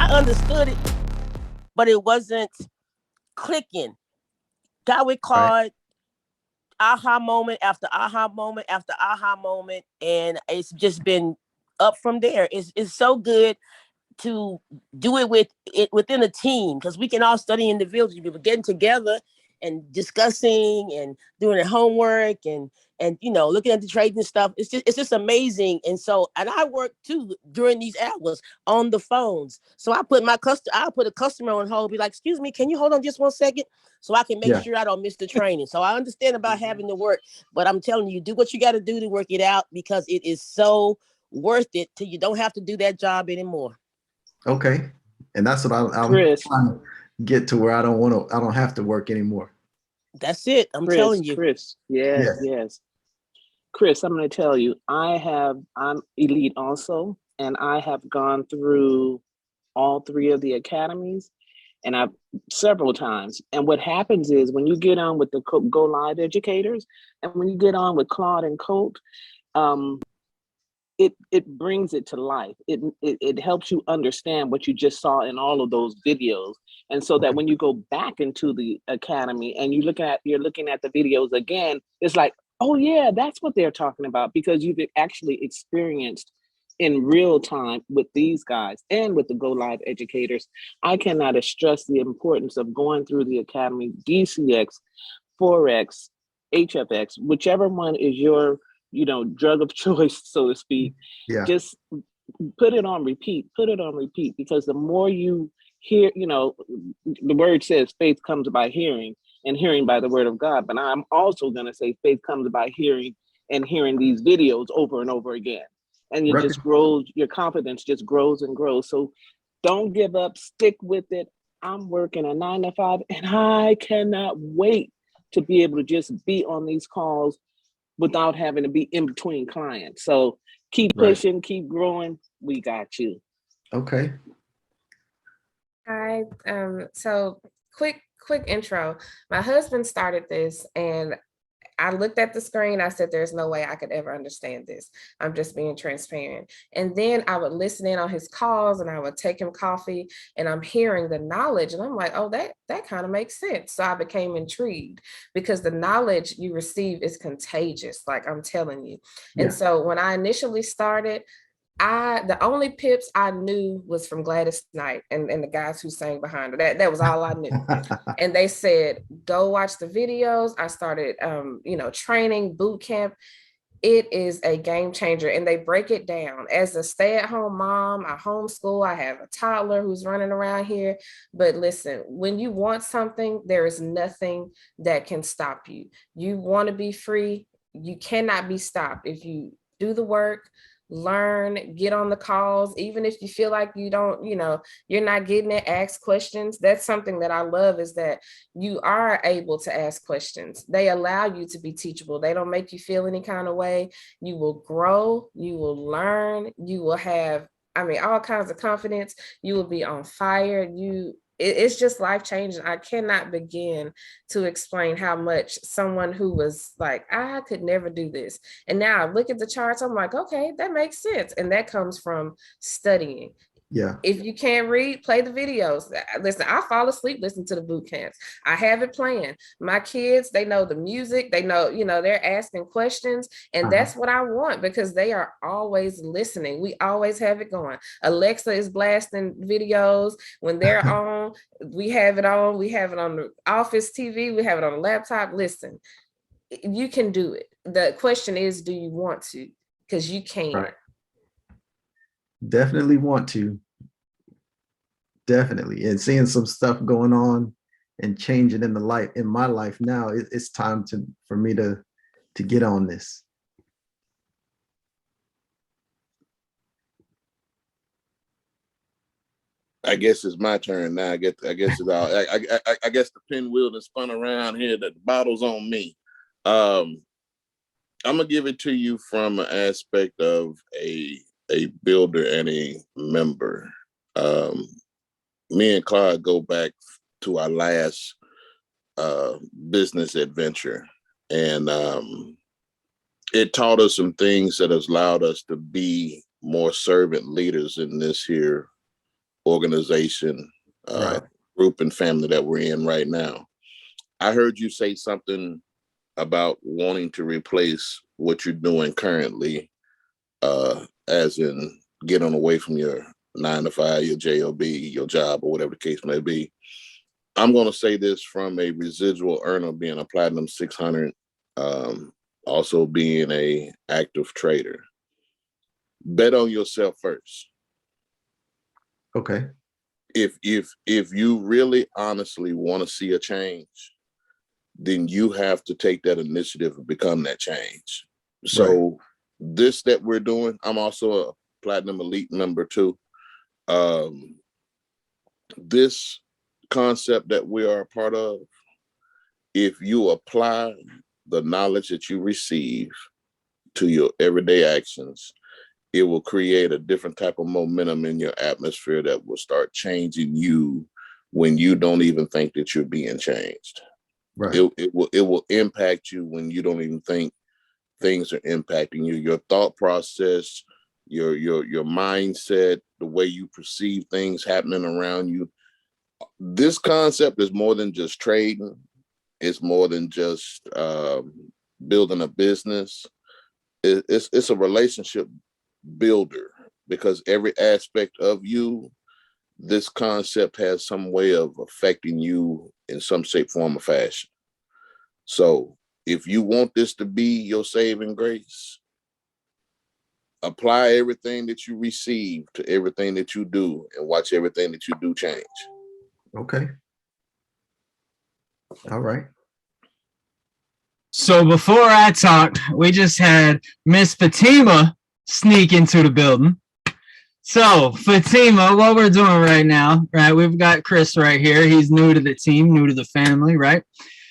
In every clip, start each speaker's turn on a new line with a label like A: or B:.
A: understood it, but it wasn't clicking. Got with
B: Right.
A: Claude, aha moment after aha moment after aha moment, and it's just been up from there. It's so good to do it within a team, because we can all study individually, but getting together and discussing and doing the homework and looking at the trading stuff, it's just amazing. And so, and I work too during these hours on the phones, so I put a customer on hold, be like, excuse me, can you hold on just 1 second, so I can make
B: Yeah.
A: sure I don't miss the training. So I understand about having to work, but I'm telling you, do what you got to do to work it out, because it is so worth it till you don't have to do that job anymore.
B: Okay. And that's what I'm
C: Chris,
B: trying to get to, where I don't have to work anymore.
A: That's it. I'm telling you.
C: yes,
B: Yes.
C: yes. Chris, I'm going to tell you, I'm elite also, and I have gone through all three of the academies, and I've several times. And what happens is when you get on with the Go Live educators, and when you get on with Claude and Colt, it brings it to life. It helps you understand what you just saw in all of those videos. And so that when you go back into the academy and you're looking at the videos again, it's like, oh yeah, that's what they're talking about, because you've actually experienced in real time with these guys and with the Go Live educators. I cannot stress the importance of going through the academy, DCX, Forex, HFX, whichever one is your drug of choice, so to speak.
B: Yeah.
C: Just put it on repeat, because the more you hear, the word says faith comes by hearing, and hearing by the word of God. But I'm also going to say faith comes by hearing, and hearing these videos over and over again. And it just grows, your confidence just grows and grows. So don't give up, stick with it. I'm working a 9 to 5, and I cannot wait to be able to just be on these calls without having to be in between clients. So keep pushing, keep growing. We got you.
B: Okay.
D: Hi. So quick intro. My husband started this, and I looked at the screen. I said, there's no way I could ever understand this. I'm just being transparent. And then I would listen in on his calls, and I would take him coffee, and I'm hearing the knowledge, and I'm like, oh, that kind of makes sense. So I became intrigued, because the knowledge you receive is contagious, like I'm telling you.
B: Yeah.
D: And so when I initially started, the only pips I knew was from Gladys Knight and the guys who sang behind her. That was all I knew. And they said, go watch the videos. I started, training, boot camp. It is a game changer, and they break it down. As a stay-at-home mom, I homeschool, I have a toddler who's running around here. But listen, when you want something, there is nothing that can stop you. You want to be free. You cannot be stopped. If you do the work, learn, get on the calls, even if you feel like you don't, you're not getting it, ask questions. That's something that I love, is that you are able to ask questions. They allow you to be teachable. They don't make you feel any kind of way. You will grow, you will learn, you will have, all kinds of confidence. You will be on fire. It's just life-changing. I cannot begin to explain how much someone who was like, I could never do this, and now I look at the charts, I'm like, okay, that makes sense. And that comes from studying.
B: Yeah.
D: If you can't read, play the videos. Listen, I fall asleep listening to the boot camps. I have it playing. My kids, they know the music. They know, they're asking questions. And that's what I want, because they are always listening. We always have it going. Alexa is blasting videos. When they're on, we have it on. We have it on the office TV. We have it on the laptop. Listen, you can do it. The question is, do you want to? Because you can.
B: Right. Definitely want to. Definitely. And seeing some stuff going on and changing in my life now, it's time for me to get on this.
E: I guess it's my turn now. I guess it's all. I guess the pinwheel that spun around here. That the bottle's on me. I'm gonna give it to you from an aspect of a builder and a member. Me and Claude go back to our last business adventure, and it taught us some things that has allowed us to be more servant leaders in this here organization,
B: Right.
E: group and family that we're in right now. I heard you say something about wanting to replace what you're doing currently, as in getting away from your 9 to 5, your job, your job, or whatever the case may be. I'm going to say this from a residual earner, being a Platinum 600, also being a active trader. Bet on yourself first.
B: Okay.
E: If you really honestly want to see a change, then you have to take that initiative and become that change. So this that we're doing, I'm also a Platinum Elite member too. This concept that we are a part of, if you apply the knowledge that you receive to your everyday actions, it will create a different type of momentum in your atmosphere that will start changing you when you don't even think that you're being changed.
B: Right.
E: It will impact you when you don't even think things are impacting you. Your thought process, your mindset, the way you perceive things happening around you. This concept is more than just trading. It's more than just building a business. It's a relationship builder, because every aspect of you, this concept has some way of affecting you in some shape, form, or fashion. So if you want this to be your saving grace, apply everything that you receive to everything that you do, and watch everything that you do change.
B: Okay. All right.
F: So before I talked, we just had Miss Fatima sneak into the building. So Fatima, what we're doing right now, right? We've got Chris right here. He's new to the team, new to the family, right?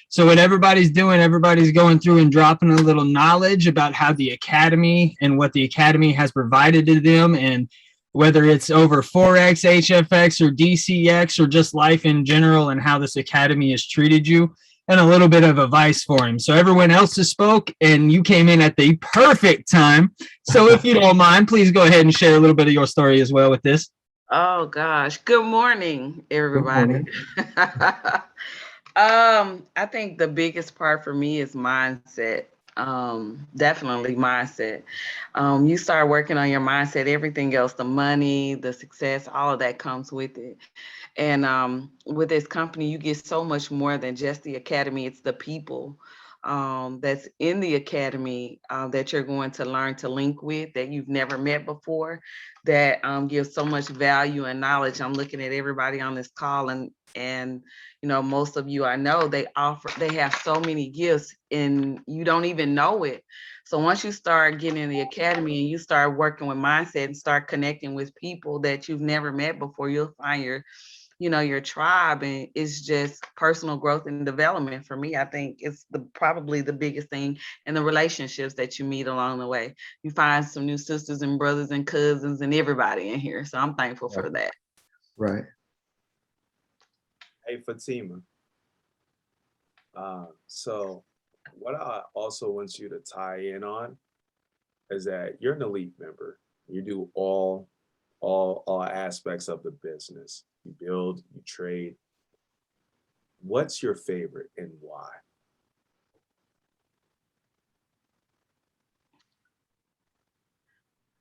F: So what everybody's doing, everybody's going through and dropping a little knowledge about how the Academy and what the Academy has provided to them, and whether it's over Forex, HFX, or DCX, or just life in general, and how this Academy has treated you, and a little bit of advice for him. So everyone else has spoke, and you came in at the perfect time. So if you don't mind, please go ahead and share a little bit of your story as well with this.
G: Oh gosh. Good morning, everybody.
B: Good morning.
G: I think the biggest part for me is mindset. Definitely mindset. You start working on your mindset, everything else, the money, the success, all of that comes with it. And with this company, you get so much more than just the Academy. It's the people that's in the Academy that you're going to learn to link with, that you've never met before, that gives so much value and knowledge. I'm looking at everybody on this call, and you know, most of you I know, they have so many gifts and you don't even know it. So once you start getting in the Academy and you start working with mindset and start connecting with people that you've never met before, you'll find your tribe, and it's just personal growth and development. For me, I think it's probably the biggest thing, and the relationships that you meet along the way. You find some new sisters and brothers and cousins and everybody in here. So I'm thankful for that.
B: Right.
H: Hey, Fatima. So what I also want you to tie in on is that you're an elite member. You do all aspects of the business. You build, you trade. What's your favorite and why?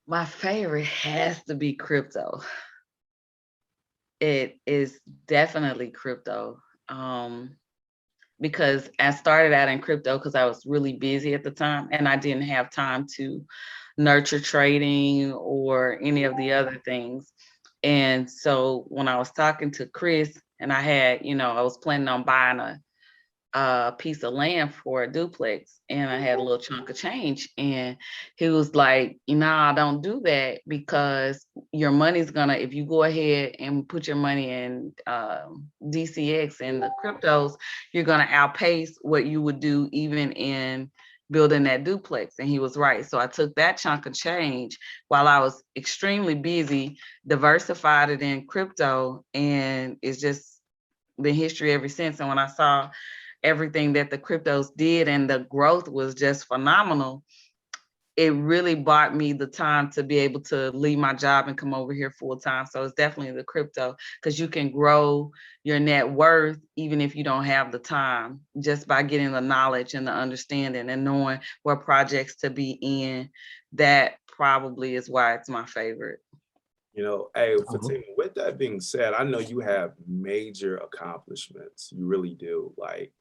G: My favorite has to be crypto. It is definitely crypto. Because I started out in crypto because I was really busy at the time and I didn't have time to nurture trading or any of the other things. And so when I was talking to Chris, and I was planning on buying a piece of land for a duplex, and I had a little chunk of change, and he was like, "Nah, don't do that, because your money's gonna, if you go ahead and put your money in DCX and the cryptos, you're gonna outpace what you would do even in building that duplex." And he was right. So I took that chunk of change while I was extremely busy, diversified it in crypto, and it's just been history ever since. And when I saw everything that the cryptos did and the growth was just phenomenal, it really bought me the time to be able to leave my job and come over here full time. So it's definitely the crypto, because you can grow your net worth even if you don't have the time, just by getting the knowledge and the understanding and knowing what projects to be in. That probably is why it's my favorite.
H: You know, hey, Fatima, with that being said, I know you have major accomplishments. You really do. Like,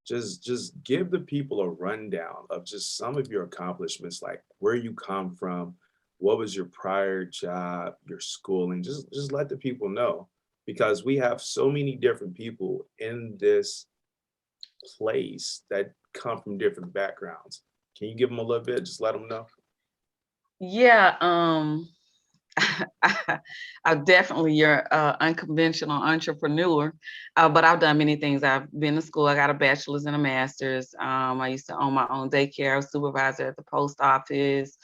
H: just give the people a rundown of just some of your accomplishments, like where you come from, what was your prior job, your schooling. Just let the people know, because we have so many different people in this place that come from different backgrounds. Can you give them a little bit? Just let them know.
G: Yeah, I'm definitely your unconventional entrepreneur, but I've done many things. I've been to school. I got a bachelor's and a master's. I used to own my own daycare. I was supervisor at the post office,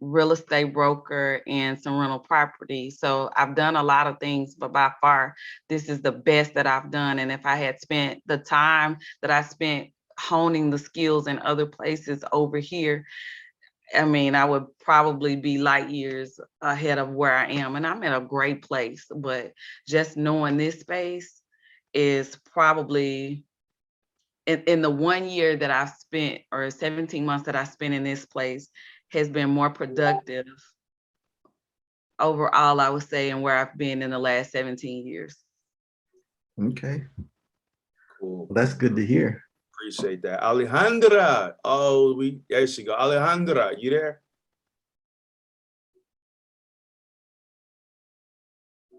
G: real estate broker, and some rental property. So I've done a lot of things, but by far, this is the best that I've done. And if I had spent the time that I spent honing the skills in other places over here, I mean, I would probably be light years ahead of where I am. And I'm in a great place, but just knowing this space is probably in the 1 year that I've spent, or 17 months that I spent in this place, has been more productive overall, I would say, and where I've been in the last 17 years.
B: Okay.
H: Cool.
B: Well, that's good to hear.
H: Appreciate that. Alejandra. Oh, there she go. Alejandra, you there?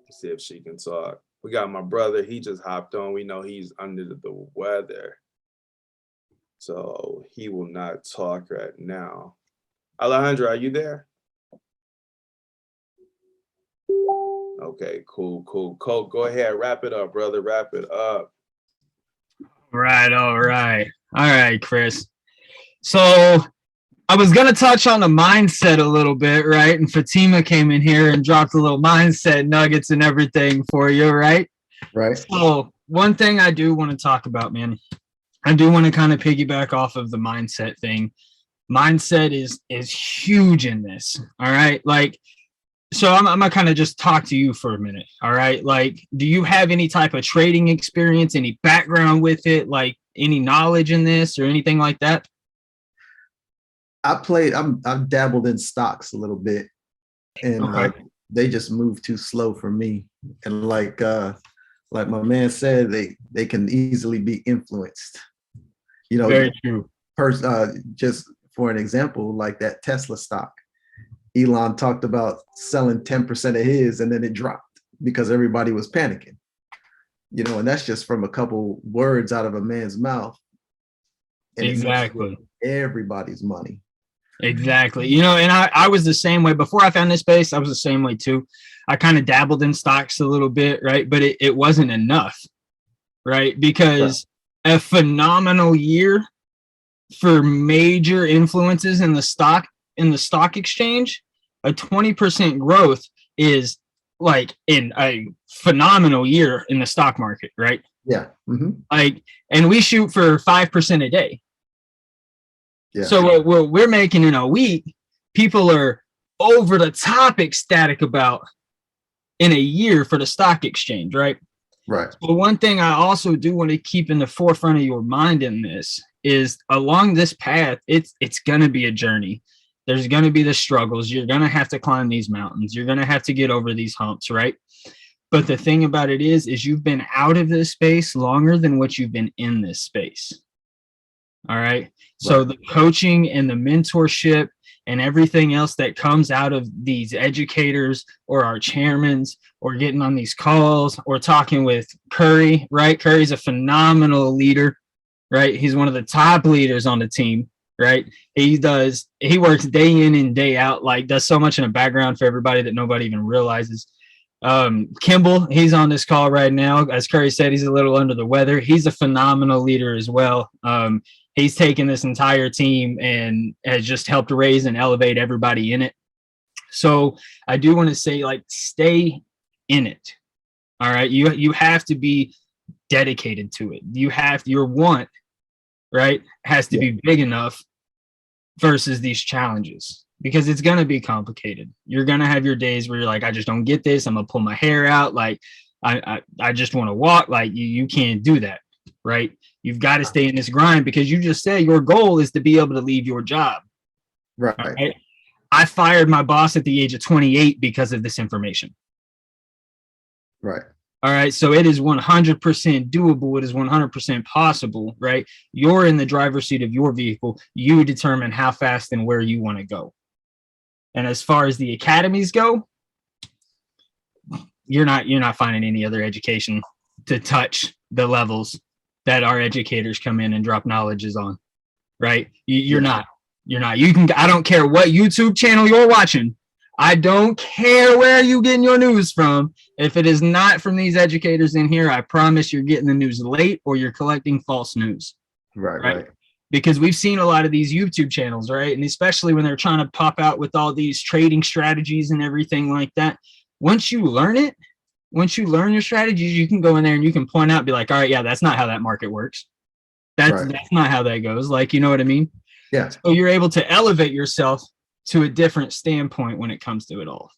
H: Let's see if she can talk. We got my brother. He just hopped on. We know he's under the weather, so he will not talk right now. Alejandra, are you there? Okay, cool. Colt, go ahead. Wrap it up, brother. Wrap it up.
F: Right, all right, Chris. So I was gonna touch on the mindset a little bit, right? And Fatima came in here and dropped a little mindset nuggets and everything for you, right?
B: Right.
F: So one thing I do want to talk about, man, I do want to kind of piggyback off of the mindset thing. Mindset is huge in this, all right? Like, so I'm gonna kind of just talk to you for a minute, all right? Like, do you have any type of trading experience, any background with it, like any knowledge in this or anything like that?
B: I've dabbled in stocks a little bit, and they just move too slow for me. And like my man said, they can easily be influenced. You know,
F: very true.
B: Just for an example, like that Tesla stock. Elon talked about selling 10% of his, and then it dropped because everybody was panicking. You know, and that's just from a couple words out of a man's mouth. And
F: exactly.
B: Everybody's money.
F: Exactly. You know, and I was the same way before I found this space. I was the same way too. I kind of dabbled in stocks a little bit, right? But it wasn't enough, right? Because a phenomenal year for major influences in the stock exchange, a 20% growth is like in a phenomenal year in the stock market, right?
B: Yeah. Mm-hmm.
F: Like, and we shoot for 5% a day.
B: Yeah.
F: So what we're making in a week, people are over the top ecstatic about in a year for the stock exchange, right?
B: Right.
F: But one thing I also do want to keep in the forefront of your mind in this is along this path, it's going to be a journey. There's going to be the struggles. You're going to have to climb these mountains. You're going to have to get over these humps, right? But the thing about it is you've been out of this space longer than what you've been in this space. All right. So the coaching and the mentorship and everything else that comes out of these educators or our chairmans or getting on these calls or talking with Curry, right? Curry's a phenomenal leader, right? He's one of the top leaders on the team, right? He works day in and day out, like does so much in the background for everybody that nobody even realizes. Kimball, he's on this call right now. As Curry said, he's a little under the weather. He's a phenomenal leader as well. He's taken this entire team and has just helped raise and elevate everybody in it. So I do want to say, like, stay in it. All right. You have to be dedicated to it. Your want, right, has to be big enough versus these challenges, because it's going to be complicated. You're going to have your days where you're like, I just don't get this. I'm going to pull my hair out. Like, I just want to walk. Like, you can't do that, right? You've got to stay in this grind, because you just said your goal is to be able to leave your job.
B: Right.
F: I fired my boss at the age of 28 because of this information.
B: Right.
F: All right. So it is 100% doable. It is 100% possible, right? You're in the driver's seat of your vehicle. You determine how fast and where you want to go. And as far as the academies go, you're not finding any other education to touch the levels that our educators come in and drop knowledges on, right? You're not. I don't care what YouTube channel you're watching. I don't care where you getting your news from. If it is not from these educators in here, I promise you're getting the news late, or you're collecting false news.
B: Right.
F: Because we've seen a lot of these YouTube channels, right? And especially when they're trying to pop out with all these trading strategies and everything like that. Once you learn your strategies, you can go in there and you can point out, be like, all right, yeah, that's not how that market works. That's not how that goes. Like, you know what I mean?
B: Yeah.
F: So you're able to elevate yourself to a different standpoint when it comes to it all.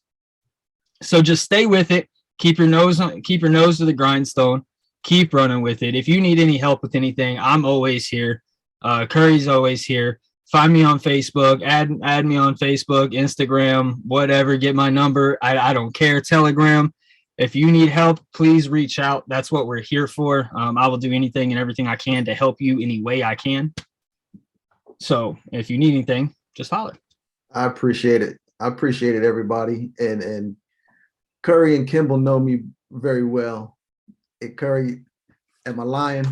F: So just stay with it. Keep your nose to the grindstone. Keep running with it. If you need any help with anything, I'm always here. Curry's always here. Find me on Facebook. Add me on Facebook, Instagram, whatever. Get my number. I don't care. Telegram. If you need help, please reach out. That's what we're here for. I will do anything and everything I can to help you any way I can. So if you need anything, just holler.
B: I appreciate it. I appreciate it, everybody. And Curry and Kimball know me very well. And Curry, am I lying?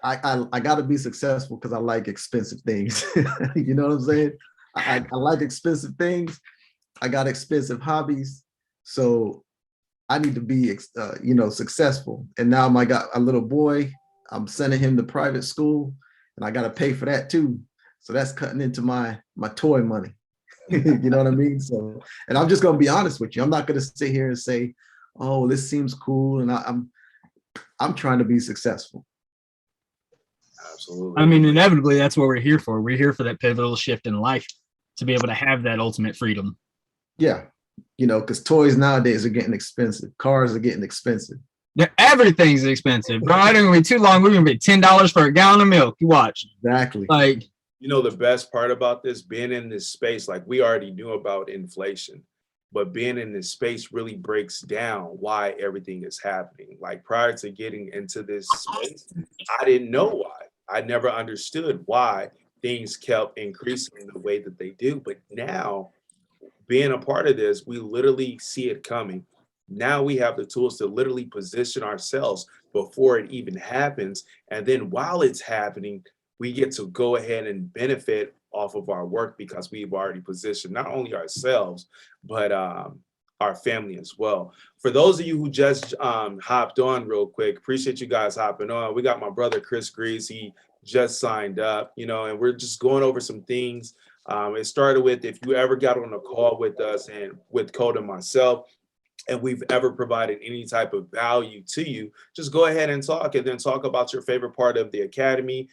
B: I got to be successful because I like expensive things. You know what I'm saying? I like expensive things. I got expensive hobbies. So I need to be, successful. And now I got a little boy. I'm sending him to private school, and I got to pay for that too. So that's cutting into my toy money. You know what I mean? So, and I'm just going to be honest with you. I'm not going to sit here and say, oh, this seems cool. And I'm trying to be successful.
H: Absolutely.
F: I mean, inevitably, that's what we're here for. We're here for that pivotal shift in life, to be able to have that ultimate freedom.
B: Yeah. Because toys nowadays are getting expensive. Cars are getting expensive.
F: Everything's expensive. Bro, I don't gonna be too long. We're gonna be $10 for a gallon of milk. You watch.
B: Exactly.
F: Like,
H: the best part about this, being in this space, like we already knew about inflation, but being in this space really breaks down why everything is happening. Like prior to getting into this space, I didn't know why. I never understood why things kept increasing the way that they do. But now, being a part of this, we literally see it coming. Now we have the tools to literally position ourselves before it even happens. And then while it's happening, we get to go ahead and benefit off of our work because we've already positioned not only ourselves, but our family as well. For those of you who just hopped on real quick, appreciate you guys hopping on. We got my brother, Chris Grease. He just signed up, and we're just going over some things. It started with, if you ever got on a call with us and with Code and myself, and we've ever provided any type of value to you, just go ahead and talk, and then talk about your favorite part of the academy,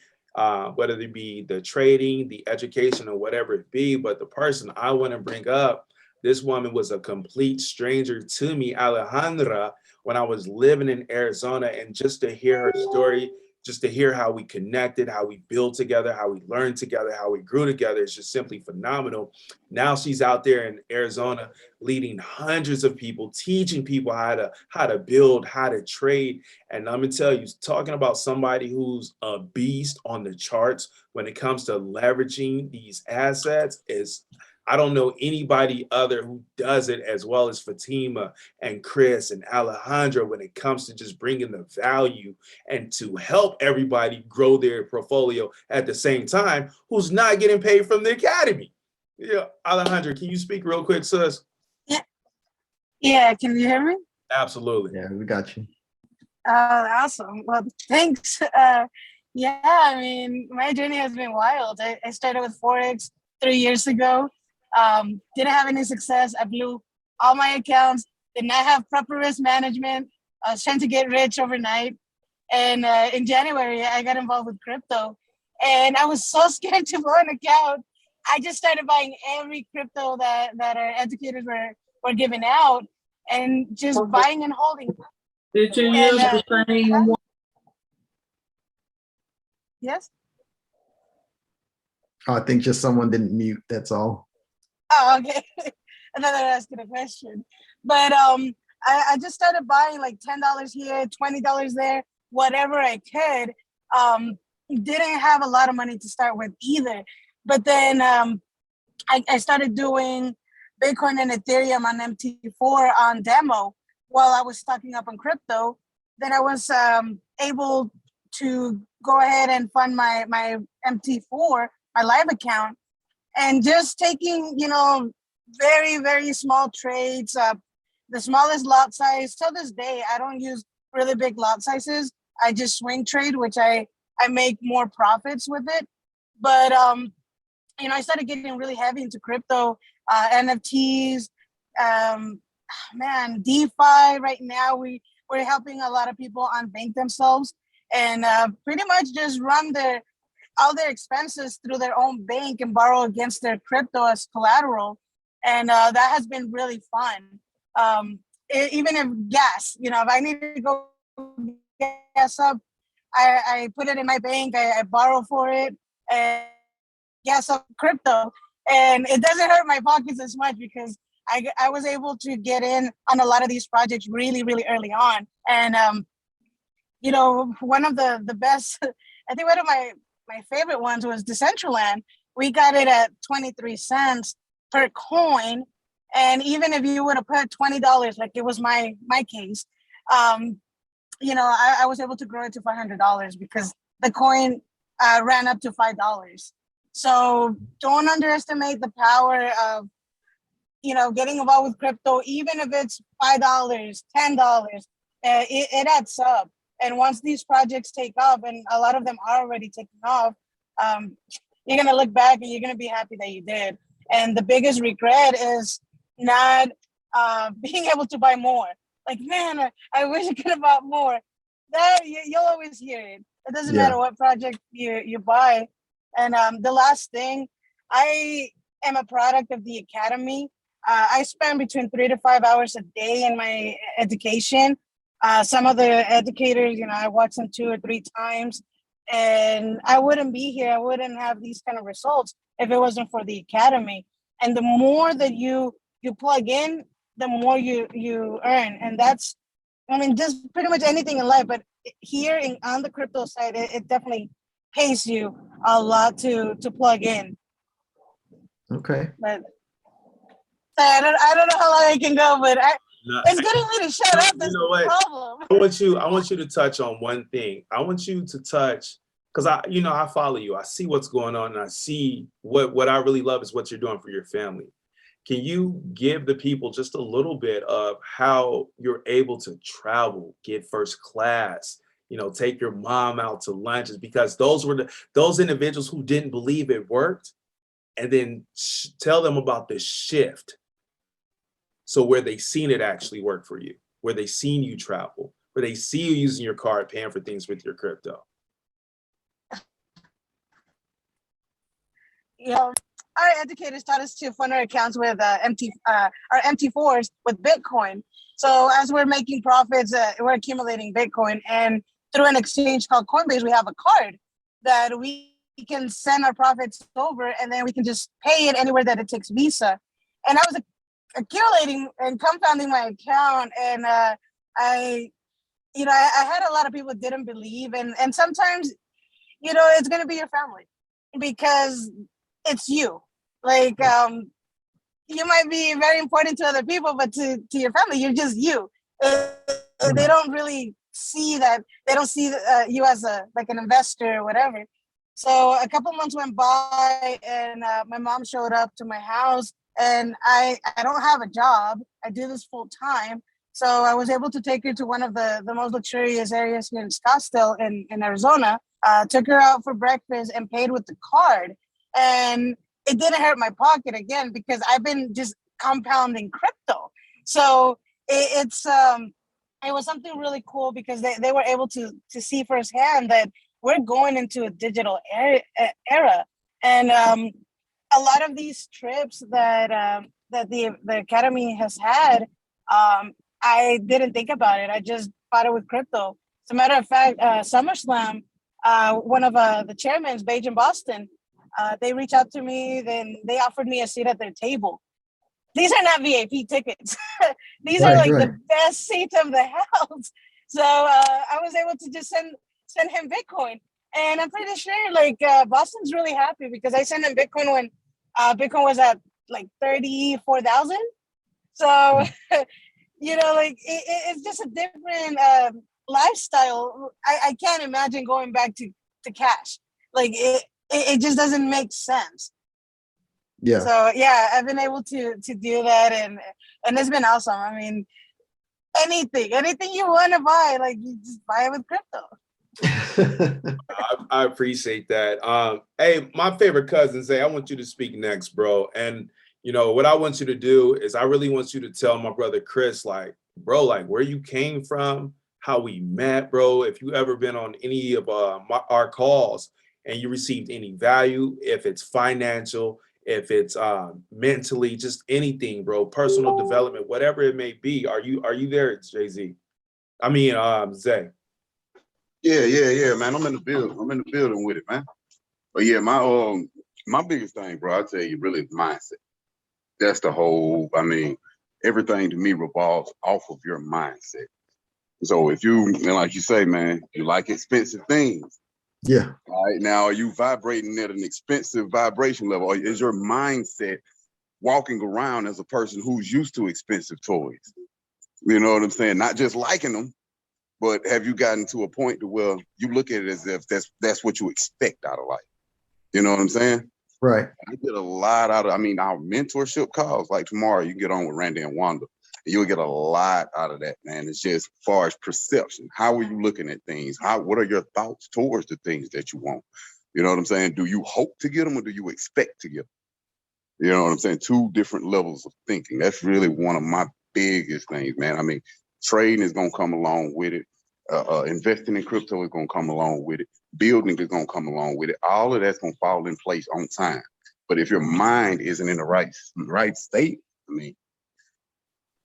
H: whether it be the trading, the education, or whatever it be. But the person I want to bring up, this woman was a complete stranger to me, Alejandra, when I was living in Arizona. And just to hear her story, just to hear how we connected, how we built together, how we learned together, how we grew together, is just simply phenomenal. Now she's out there in Arizona leading hundreds of people, teaching people how to build, how to trade. And I'm gonna tell you, talking about somebody who's a beast on the charts when it comes to leveraging these assets is, I don't know anybody other who does it as well as Fatima and Chris and Alejandra when it comes to just bringing the value and to help everybody grow their portfolio at the same time, who's not getting paid from the academy. Yeah, Alejandra, can you speak real quick, sis?
I: Yeah, can you hear me?
H: Absolutely.
B: Yeah, we got you.
I: Awesome. Well, thanks. Yeah, I mean, my journey has been wild. I started with Forex 3 years ago. Didn't have any success. I blew all my accounts. Did not have proper risk management. I was trying to get rich overnight. And in January, I got involved with crypto. And I was so scared to blow an account. I just started buying every crypto that our educators were giving out, and just buying and holding.
G: Did you
I: And
G: use the same one?
I: yes.
B: Oh, I think just someone didn't mute. That's all.
I: Oh, okay. I thought they were asking a question. But I just started buying like $10 here, $20 there, whatever I could. Didn't have a lot of money to start with either. But then I started doing Bitcoin and Ethereum on MT4 on demo while I was stocking up on crypto. Then I was able to go ahead and fund my MT4, my live account, and just taking, very, very small trades, the smallest lot size. Till this day, I don't use really big lot sizes. I just swing trade, which I make more profits with it. But I started getting really heavy into crypto, NFTs, DeFi. Right now, we're helping a lot of people unbank themselves and pretty much just run all their expenses through their own bank and borrow against their crypto as collateral. And that has been really fun. Even if gas, if I need to go gas up, I put it in my bank, I borrow for it, and gas up crypto. And it doesn't hurt my pockets as much because I was able to get in on a lot of these projects really, really early on. And, one of the best, I think one of my favorite ones was Decentraland. We got it at 23 cents per coin. And even if you would have put $20, like it was my case, I was able to grow it to $500 because the coin ran up to $5. So don't underestimate the power of, getting involved with crypto, even if it's $5, $10, it adds up. And once these projects take off, and a lot of them are already taking off, you're going to look back and you're going to be happy that you did. And the biggest regret is not being able to buy more. Like, man, I wish I could have bought more. That you'll always hear it. It doesn't matter what project you buy. And the last thing, I am a product of the Academy. I spend between 3 to 5 hours a day in my education. Some of the educators, I watch them 2 or 3 times, and I wouldn't be here. I wouldn't have these kind of results if it wasn't for the Academy. And the more that you plug in, the more you earn. And that's, just pretty much anything in life. But here on the crypto side, it definitely pays you a lot to plug in.
B: Okay.
I: But I don't know how long I can go, but it's getting me to shut up. That's the problem.
H: I want you to touch on one thing. I want you to touch, because I follow you. I see what's going on, and I see what I really love is what you're doing for your family. Can you give the people just a little bit of how you're able to travel, get first class, take your mom out to lunches? Because those were those individuals who didn't believe it worked, and then tell them about this shift. So where they seen it actually work for you, where they seen you travel, where they see you using your card, paying for things with your crypto.
I: Our educators taught us to fund our accounts with our MT4s with Bitcoin. So as we're making profits, we're accumulating Bitcoin, and through an exchange called Coinbase, we have a card that we can send our profits over, and then we can just pay it anywhere that it takes Visa. And I was accumulating and compounding my account, and I had a lot of people didn't believe, and sometimes, it's going to be your family, because it's you. Like, you might be very important to other people, but to your family, you're just you. They don't really see that. They don't see you as an investor or whatever. So a couple months went by, and my mom showed up to my house, and I don't have a job. I do this full time. So I was able to take her to one of the most luxurious areas here in Scottsdale in Arizona, took her out for breakfast and paid with the card. And it didn't hurt my pocket again, because I've been just compounding crypto. So it was something really cool, because they were able to see firsthand that we're going into a digital era. And a lot of these trips that the Academy has had, I didn't think about it. I just bought it with crypto. As a matter of fact, SummerSlam, one of the chairmans, Beige in Boston, they reached out to me, then they offered me a seat at their table. These are not VIP tickets. These are like the best seats of the house. So I was able to just send him Bitcoin. And I'm pretty sure like Boston's really happy because I sent him Bitcoin when Bitcoin was at like 34,000. So, you know, like it's just a different lifestyle. I can't imagine going back to cash. Like it just doesn't make sense.
B: Yeah.
I: So yeah, I've been able to do that, and it's been awesome. I mean, anything you want to buy, like you just buy it with crypto.
H: I appreciate that. Hey, my favorite cousin, Zay, I want you to speak next, bro. And you know what I want you to do is I really want you to tell my brother Chris, like, bro, like where you came from, how we met, bro. If you ever been on any of our calls and you received any value, if it's financial, if it's mentally, just anything, bro, personal development, whatever it may be. Are you there, Jay-Z? I mean, Zay.
J: Yeah, man. I'm in the building with it, man. But yeah, my biggest thing, bro, I tell you, really is mindset. That's the whole, I mean, everything to me revolves off of your mindset. So if you, and like you say, man, you like expensive things.
B: Yeah.
J: Right now, are you vibrating at an expensive vibration level? Or is your mindset walking around as a person who's used to expensive toys? You know what I'm saying? Not just liking them, but have you gotten to a point to where you look at it as if that's what you expect out of life? You know what I'm saying?
B: Right.
J: I get a lot out of, I mean, our mentorship calls, like tomorrow, you get on with Randy and Wanda. You'll get a lot out of that, man. It's just as far as perception. How are you looking at things? What are your thoughts towards the things that you want? You know what I'm saying? Do you hope to get them or do you expect to get them? You know what I'm saying? Two different levels of thinking. That's really one of my biggest things, man. I mean, trading is going to come along with it. Investing in crypto is going to come along with it. Building is going to come along with it. All of that's going to fall in place on time. But if your mind isn't in the right state, I mean,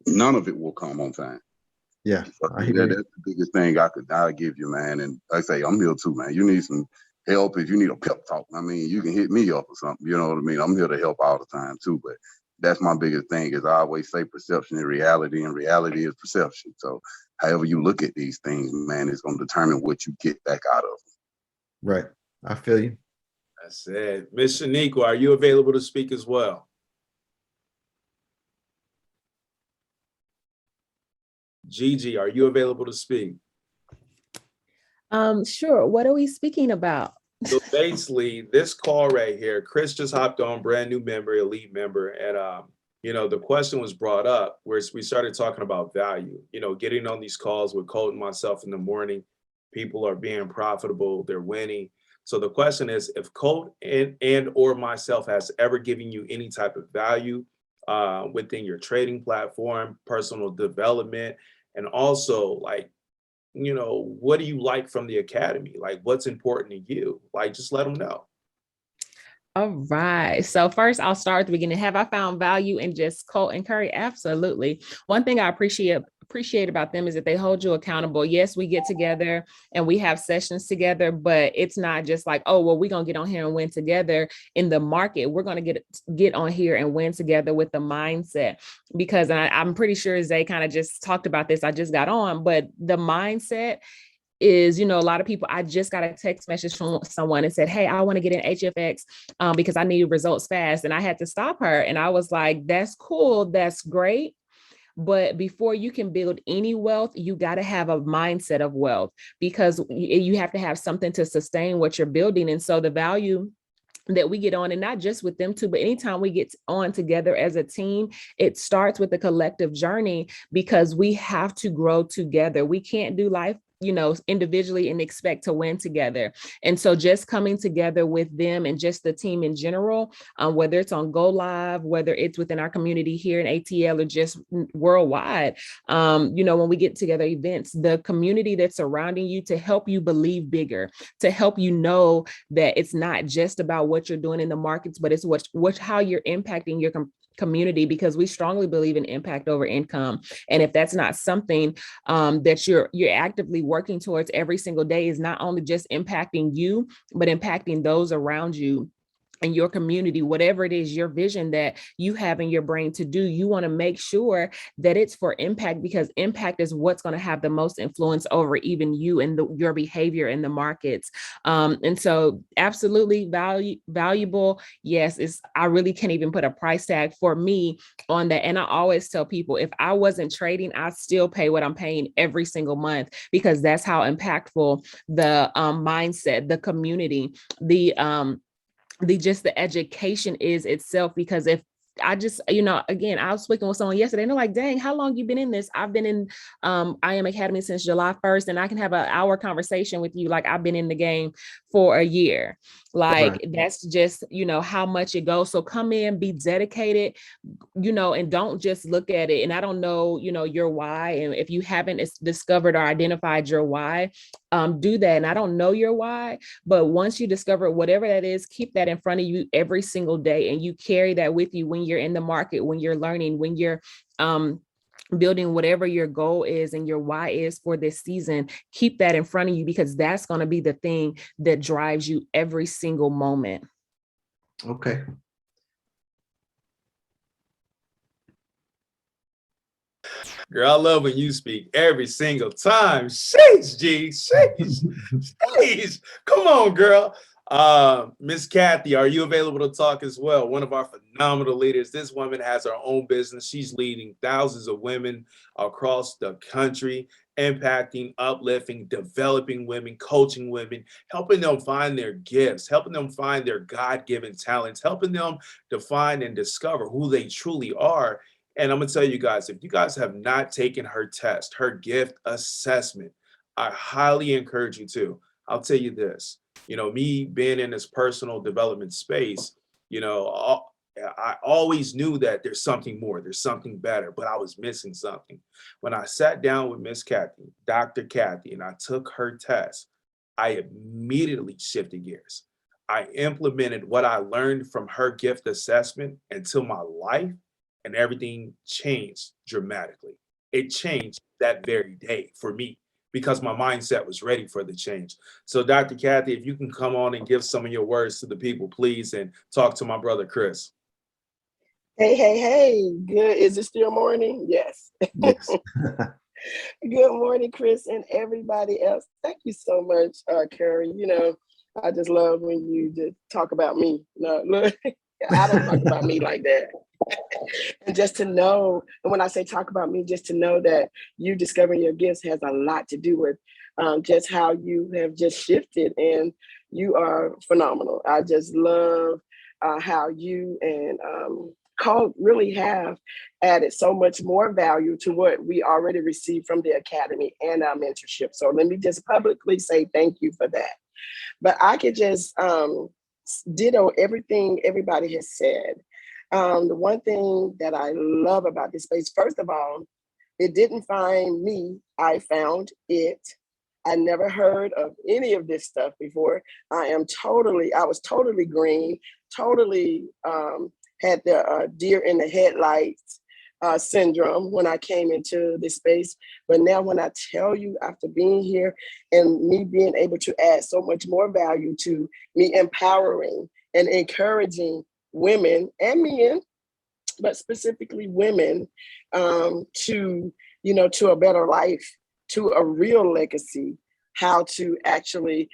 J: none of it will come on time.
B: Yeah,
J: so that's the biggest thing I'll give you, man. And like I say, I'm here too, man. You need some help. If you need a pep talk, I mean, you can hit me up or something. You know what I mean? I'm here to help all the time too. But that's my biggest thing is I always say perception is reality, and reality is perception. So however you look at these things, man, it's going to determine what you get back out of them.
B: Right. I feel you.
H: That's it. Miss Shaniqua, are you available to speak as well? Gigi, are you available to speak?
K: Sure. What are we speaking about?
H: So basically, this call right here, Chris just hopped on, brand new member, elite member, and you know, the question was brought up where we started talking about value. You know, getting on these calls with Colt and myself in the morning, people are being profitable, they're winning. So the question is, if Colt and or myself has ever given you any type of value within your trading platform, personal development, and also like, you know, what do you like from the Academy? Like what's important to you? Like, just let them know.
K: All right. So first I'll start at the beginning. Have I found value in just Colt and Curry? Absolutely. One thing I appreciate about them is that they hold you accountable. Yes, we get together and we have sessions together, but it's not just like, oh, well, we're going to get on here and win together in the market. We're going to get on here and win together with the mindset, because I'm pretty sure Zay kind of just talked about this. I just got on, but the mindset is, you know, a lot of people, I just got a text message from someone and said, hey, I want to get in HFX because I need results fast. And I had to stop her. And I was like, that's cool. That's great. But before you can build any wealth, you got to have a mindset of wealth, because you have to have something to sustain what you're building. And so the value that we get on, and not just with them too, but anytime we get on together as a team, it starts with a collective journey, because we have to grow together. We can't do life individually and expect to win together. And so just coming together with them and just the team in general, whether it's on Go Live, whether it's within our community here in ATL or just worldwide, when we get together events, the community that's surrounding you to help you believe bigger, to help you know that it's not just about what you're doing in the markets, but it's how you're impacting your community, because we strongly believe in impact over income. And if that's not something that you're actively working towards every single day, is not only just impacting you, but impacting those around you and your community, whatever it is, your vision that you have in your brain to do, you want to make sure that it's for impact, because impact is what's going to have the most influence over even you and your behavior in the markets. And so absolutely valuable. Yes, I really can't even put a price tag for me on that. And I always tell people, if I wasn't trading, I still pay what I'm paying every single month, because that's how impactful the mindset, the community, the education is itself. Because if I just, again, I was speaking with someone yesterday and they're like, dang, how long you been in this? I've been in IM Academy since July 1st, and I can have an hour conversation with you like I've been in the game for a year. Like, right. That's just, how much it goes. So come in, be dedicated, and don't just look at it. And I don't know, your why. And if you haven't discovered or identified your why, do that. And I don't know your why, but once you discover whatever that is, keep that in front of you every single day. And you carry that with you when you're in the market, when you're learning, when you're building whatever your goal is and your why is for this season. Keep that in front of you, because that's going to be the thing that drives you every single moment.
B: Okay.
H: Girl, I love when you speak every single time. Sheesh, G. Sheesh. Sheesh. Come on, girl. Miss Kathy, are you available to talk as well? One of our phenomenal leaders. This woman has her own business. She's leading thousands of women across the country, impacting, uplifting, developing women, coaching women, helping them find their gifts, helping them find their God-given talents, helping them define and discover who they truly are. And I'm going to tell you guys, if you guys have not taken her test, her gift assessment, I highly encourage you to. I'll tell you this, me being in this personal development space, I always knew that there's something more, there's something better, but I was missing something. When I sat down with Miss Kathy, Dr. Kathy, and I took her test, I immediately shifted gears. I implemented what I learned from her gift assessment into my life, and everything changed dramatically. It changed that very day for me because my mindset was ready for the change. So Dr. Kathy, if you can come on and give some of your words to the people, please, and talk to my brother, Chris.
L: Hey. Good. Is it still morning? Yes.
B: Yes.
L: Good morning, Chris, and everybody else. Thank you so much, Carrie. I just love when you just talk about me. No, look, I don't talk about me like that. And just to know, and when I say talk about me, just to know that you discovering your gifts has a lot to do with just how you have just shifted, and you are phenomenal. I just love how you and Cole really have added so much more value to what we already received from the Academy and our mentorship. So let me just publicly say thank you for that. But I could just ditto everything everybody has said. The one thing that I love about this space, first of all, it didn't find me, I found it. I never heard of any of this stuff before. I was totally green, totally had the deer in the headlights syndrome when I came into this space. But now when I tell you, after being here and me being able to add so much more value to me, empowering and encouraging women and men, but specifically women, to a better life, to a real legacy, how to actually,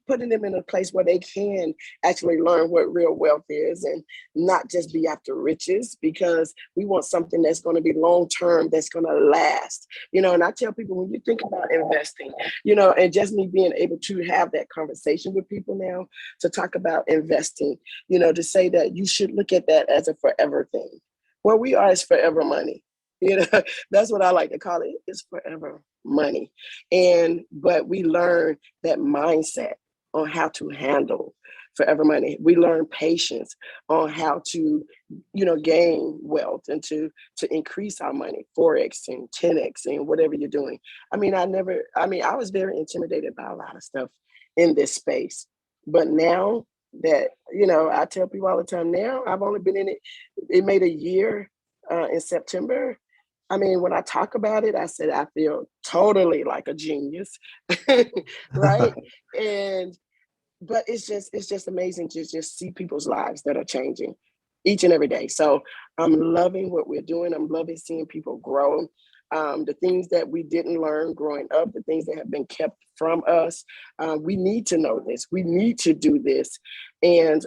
L: putting them in a place where they can actually learn what real wealth is and not just be after riches, because we want something that's going to be long-term, that's going to last, and I tell people, when you think about investing, and just me being able to have that conversation with people now to talk about investing, to say that you should look at that as a forever thing. Where we are is forever money. You know, that's what I like to call it. It's forever money. But we learn that mindset on how to handle forever money. We learn patience on how to, gain wealth and to increase our money, 4x and 10x and whatever you're doing. I was very intimidated by a lot of stuff in this space. But now that, I tell people all the time now, I've only been in it, it made a year in September. When I talk about it, I said I feel totally like a genius, right? But it's just amazing to just see people's lives that are changing each and every day. So I'm loving what we're doing. I'm loving seeing people grow. The things that we didn't learn growing up, the things that have been kept from us. We need to know this. We need to do this. And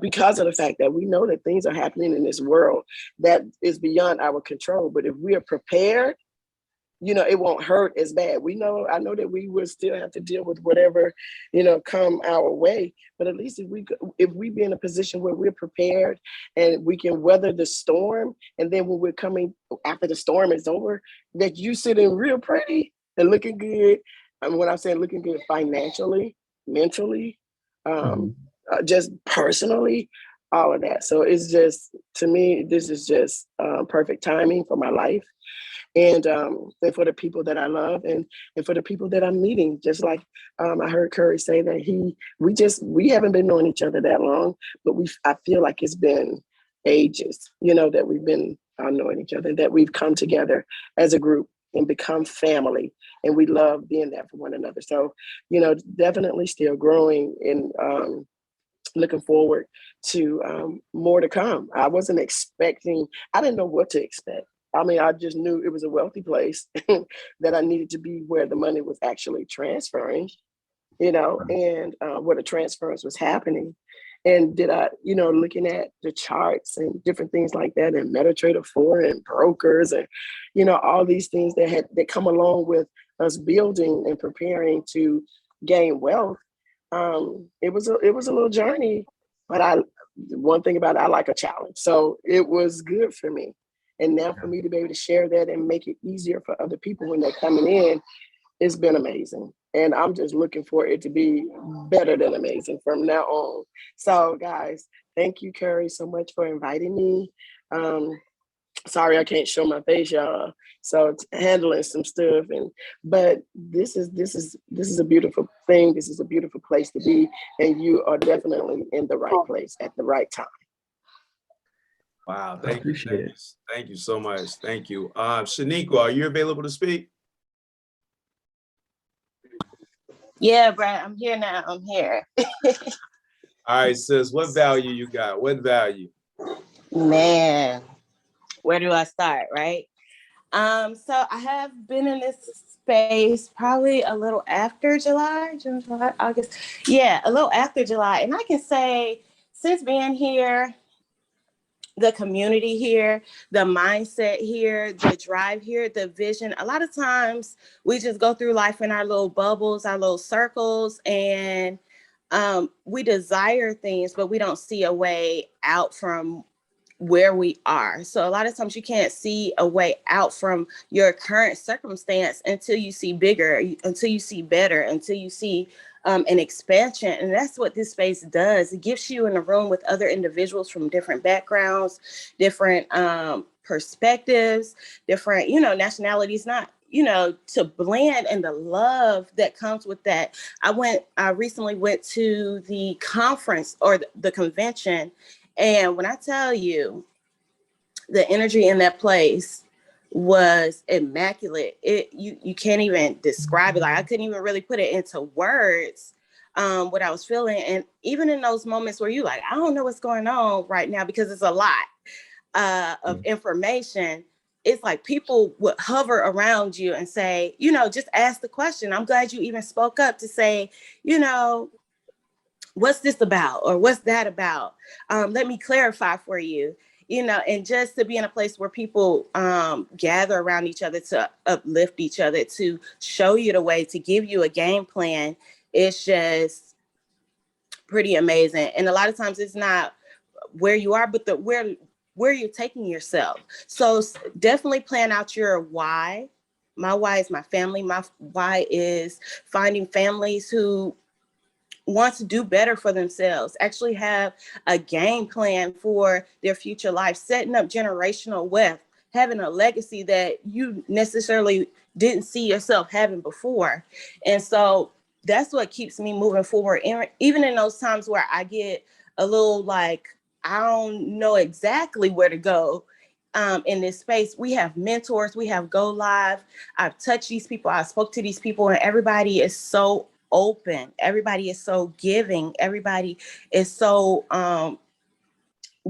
L: because of the fact that we know that things are happening in this world that is beyond our control. But if we are prepared, it won't hurt as bad. I know that we will still have to deal with whatever, come our way. But at least if we be in a position where we're prepared and we can weather the storm, and then when we're coming after the storm is over, that you sitting real pretty and looking good. And when I'm saying looking good financially, mentally, just personally, all of that. So it's just, to me, this is just perfect timing for my life. And for the people that I love and for the people that I'm meeting. Just like I heard Curry say that we haven't been knowing each other that long, but I feel like it's been ages, that we've been knowing each other, that we've come together as a group and become family, and we love being there for one another. So, definitely still growing and looking forward to more to come. I didn't know what to expect. I just knew it was a wealthy place that I needed to be where the money was actually transferring, and where the transference was happening. And did I, looking at the charts and different things like that, and MetaTrader 4 and brokers and, all these things that come along with us building and preparing to gain wealth. It was a little journey, but one thing about it, I like a challenge. So it was good for me. And now for me to be able to share that and make it easier for other people when they're coming in, it's been amazing. And I'm just looking for it to be better than amazing from now on. So guys, thank you, Curry, so much for inviting me. Sorry, I can't show my face, y'all. So it's handling some stuff, but this is a beautiful thing. This is a beautiful place to be, and you are definitely in the right place at the right time.
H: Wow, thank you so much. Thank you. Shaniqua, are you available to speak?
A: Yeah, Brad, I'm here now. I'm here.
H: All right, sis, what value you got? What value?
A: Man, where do I start, right? So I have been in this space probably a little after June, July, August. Yeah, a little after July. And I can say since being here, the community here, the mindset here, the drive here, the vision. A lot of times we just go through life in our little bubbles, our little circles, and we desire things, but we don't see a way out from where we are. So a lot of times you can't see a way out from your current circumstance until you see bigger, until you see better, until you see an expansion. And that's what this space does. It gives you in a room with other individuals from different backgrounds, different perspectives, different, nationalities, not, to blend, and the love that comes with that. I recently went to the conference or the convention, and when I tell you the energy in that place was immaculate, you can't even describe it. Like I couldn't even really put it into words, what I was feeling. And even in those moments where you like, I don't know what's going on right now because it's a lot of information, it's like people would hover around you and say, just ask the question. I'm glad you even spoke up to say, what's this about? Or what's that about? Let me clarify for you, and just to be in a place where people gather around each other to uplift each other, to show you the way, to give you a game plan. It's just pretty amazing. And a lot of times it's not where you are, but where
M: where you're taking yourself. So definitely plan out your why. My why is my family. My why is finding families who want to do better for themselves, actually have a game plan for their future life, setting up generational wealth, having a legacy that you necessarily didn't see yourself having before. And so that's what keeps me moving forward. And even in those times where I get a little like, I don't know exactly where to go in this space, we have mentors, we have Go Live. I've touched these people, I spoke to these people, and everybody is so open. Everybody is so giving. Everybody is so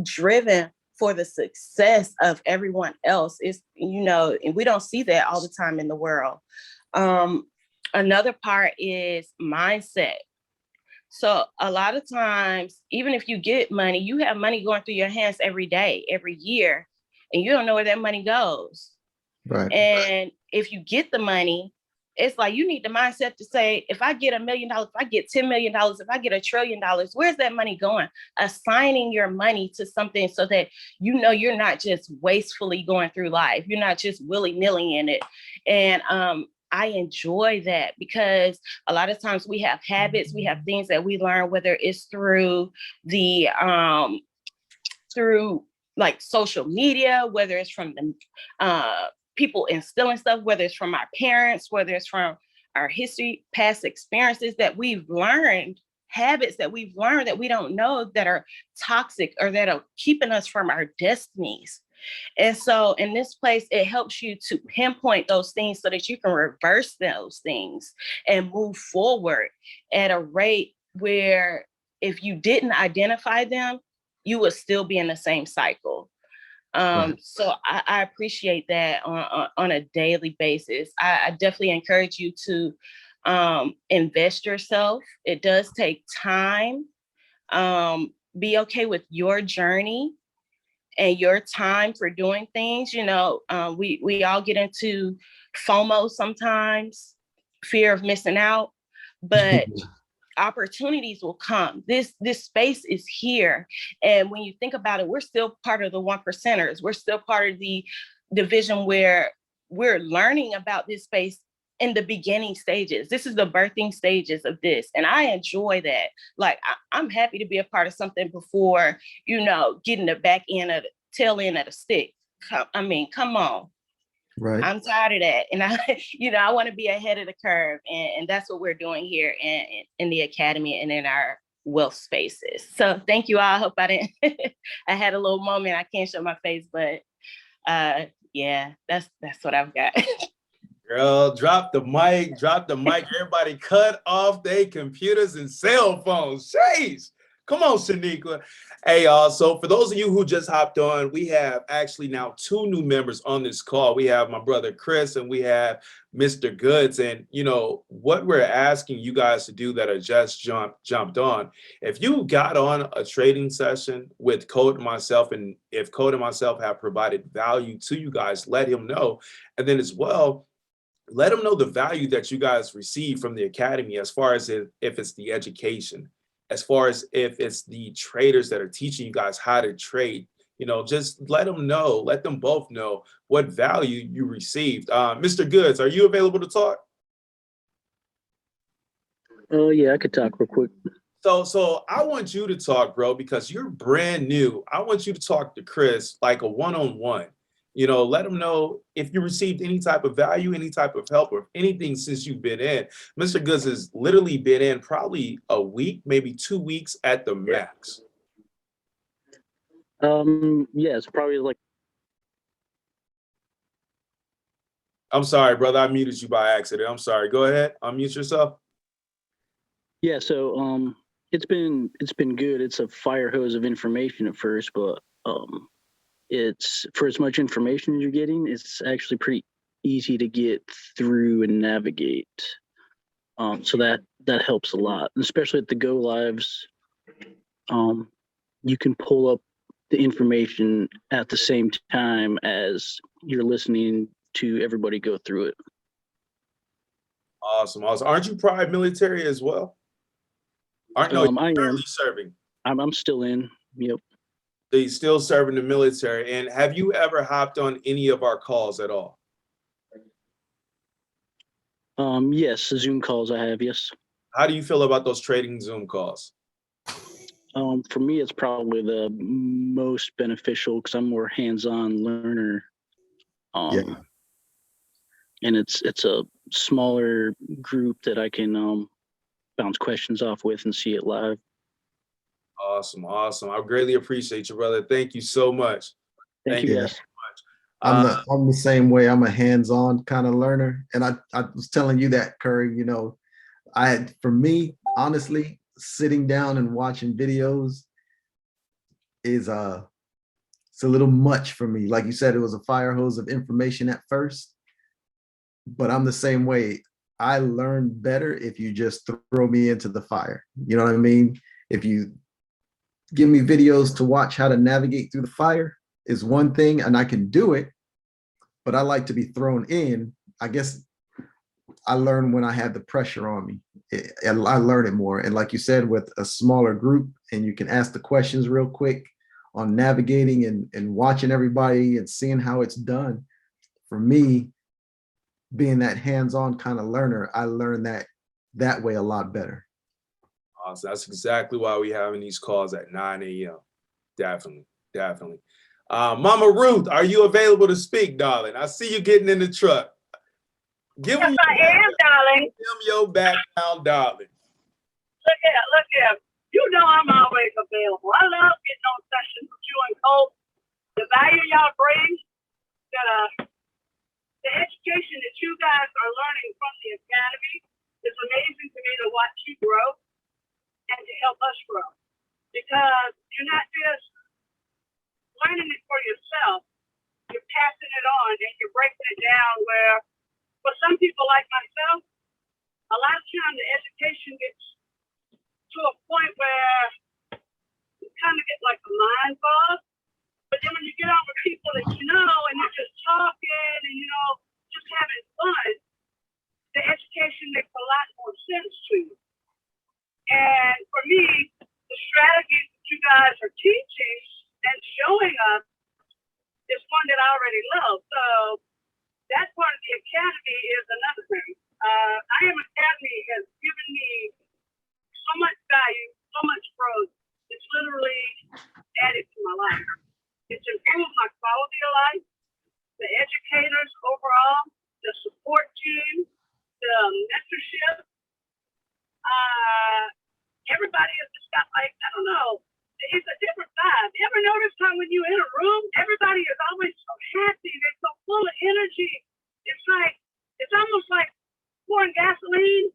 M: driven for the success of everyone else. It's, you know, and we don't see that all the time in the world. Another part is mindset. So a lot of times, even if you get money, you have money going through your hands every day, every year, and you don't know where that money goes.
B: Right.
M: And if you get the money, it's like you need the mindset to say, if I get $1 million, if I get $10 million, if I get $1 trillion, where's that money going? Assigning your money to something so that you know you're not just wastefully going through life. You're not just willy-nilly in it. And I enjoy that because a lot of times we have habits, we have things that we learn, whether it's through the through like social media, whether it's from the people instilling stuff, whether it's from our parents, whether it's from our history, past experiences that we've learned, habits that we've learned that we don't know that are toxic or that are keeping us from our destinies. And so in this place, it helps you to pinpoint those things so that you can reverse those things and move forward at a rate where if you didn't identify them, you would still be in the same cycle. So I appreciate that on a daily basis. I definitely encourage you to invest yourself. It does take time. Be okay with your journey and your time for doing things. You know, we all get into FOMO sometimes, fear of missing out, but opportunities will come. This space is here. And when you think about it, we're still part of the 1%ers. We're still part of the division where we're learning about this space in the beginning stages. This is the birthing stages of this. And I enjoy that. Like, I'm happy to be a part of something before, you know, getting the back end of the tail end of the stick. I mean, come on.
B: Right.
M: I'm tired of that. And I want to be ahead of the curve. And that's what we're doing here in the Academy and in our wealth spaces. So thank you all. I hope I didn't, I had a little moment. I can't show my face, but yeah, that's what I've got.
H: Girl, drop the mic. Everybody cut off their computers and cell phones. Jeez. Come on, Shaniqua. Hey, y'all. So for those of you who just hopped on, we have actually now 2 new members on this call. We have my brother Chris and we have Mr. Goods. And you know what we're asking you guys to do that are just jumped on. If you got on a trading session with Code and myself, and if Code and myself have provided value to you guys, let him know. And then as well, let them know the value that you guys receive from the Academy, as far as if it's the education, as far as if it's the traders that are teaching you guys how to trade. You know, just let them both know what value you received. Mr. Goods, are you available to talk?
N: Oh yeah, I could talk real quick.
H: So I want you to talk, bro, because you're brand new. I want you to talk to Chris like a one-on-one. You know, let them know if you received any type of value, any type of help, or anything since you've been in. Mr. Goods has literally been in probably a week, maybe 2 weeks at the max.
N: Yeah, it's probably like.
H: I'm sorry, brother. I muted you by accident. I'm sorry. Go ahead. Unmute yourself.
N: Yeah, so it's been good. It's a fire hose of information at first, but it's for as much information as you're getting, it's actually pretty easy to get through and navigate. So that helps a lot, and especially at the Go Lives. You can pull up the information at the same time as you're listening to everybody go through it.
H: Awesome. Aren't you Pride military as well?
N: I am
H: currently serving.
N: I'm still in. Yep.
H: So you still serving the military. And have you ever hopped on any of our calls at all?
N: Yes, the Zoom calls I have, yes.
H: How do you feel about those trading Zoom calls?
N: For me, it's probably the most beneficial because I'm more hands-on learner.
B: Yeah.
N: And it's a smaller group that I can bounce questions off with and see it live.
H: Awesome, awesome. I greatly appreciate you, brother. Thank you so much.
N: Thank you, guys.
B: I'm the same way. I'm a hands-on kind of learner. And I was telling you that, Curry, you know, for me, honestly, sitting down and watching videos is it's a little much for me. Like you said, it was a fire hose of information at first, but I'm the same way. I learn better if you just throw me into the fire. You know what I mean? If you give me videos to watch how to navigate through the fire is one thing, and I can do it, but I like to be thrown in. I guess I learn when I have the pressure on me. I learn it more. And like you said, with a smaller group and you can ask the questions real quick on navigating and watching everybody and seeing how it's done. For me, being that hands-on kind of learner, I learn that way a lot better.
H: Awesome. That's exactly why we having these calls at 9 a.m. Definitely, definitely. Mama Ruth, are you available to speak, darling? I see you getting in the truck. Give
O: Yes, I am, darling.
H: Give them your background, darling.
O: Look here. You know I'm always available. I love getting on sessions with you and Cole. The value y'all bring, the education that you guys are learning from the academy is amazing to me to watch you grow and to help us grow. Because you're not just learning it for yourself, you're passing it on and you're breaking it down where for some people like myself, a lot of times the education gets to a point where you kind of get like a mind fog. But then when you get on with people that you know and you're just talking and, you know, just having fun, the education makes a lot more sense to you. And for me, the strategies that you guys are teaching and showing us is one that I already love. So that part of the academy is another thing. I Am Academy has given me so much value, so much growth. It's literally added to my life. It's improved my quality of life, the educators overall, the support team, the mentorship. Everybody has just got like, I don't know, it's a different vibe. You ever notice how when you're in a room, everybody is always so happy, they're so full of energy. It's almost like pouring gasoline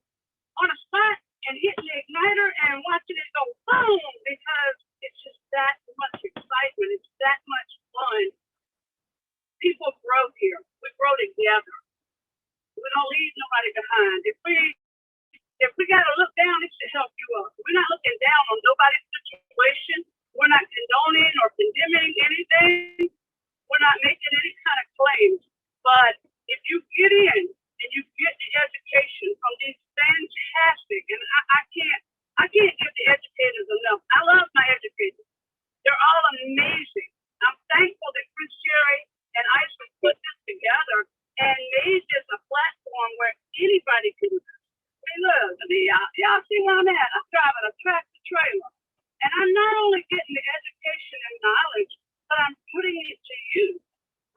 O: on a spot and hitting the igniter and watching it go boom, because it's just that much excitement. It's that much fun. People grow here. We grow together. We don't leave nobody behind. If we got to look down, it should help you up. We're not looking down on nobody's situation. We're not condoning or condemning anything. We're not making any kind of claims. But if you get in and you get the education from these fantastic, and I can't give the educators enough. I love my educators. They're all amazing. I'm thankful that Chris Sherry and Iceland put this together and made this a platform where anybody can. Hey, look, y'all see where I'm at. I'm driving a tractor trailer. And I'm not only getting the education and knowledge, but I'm putting it to use.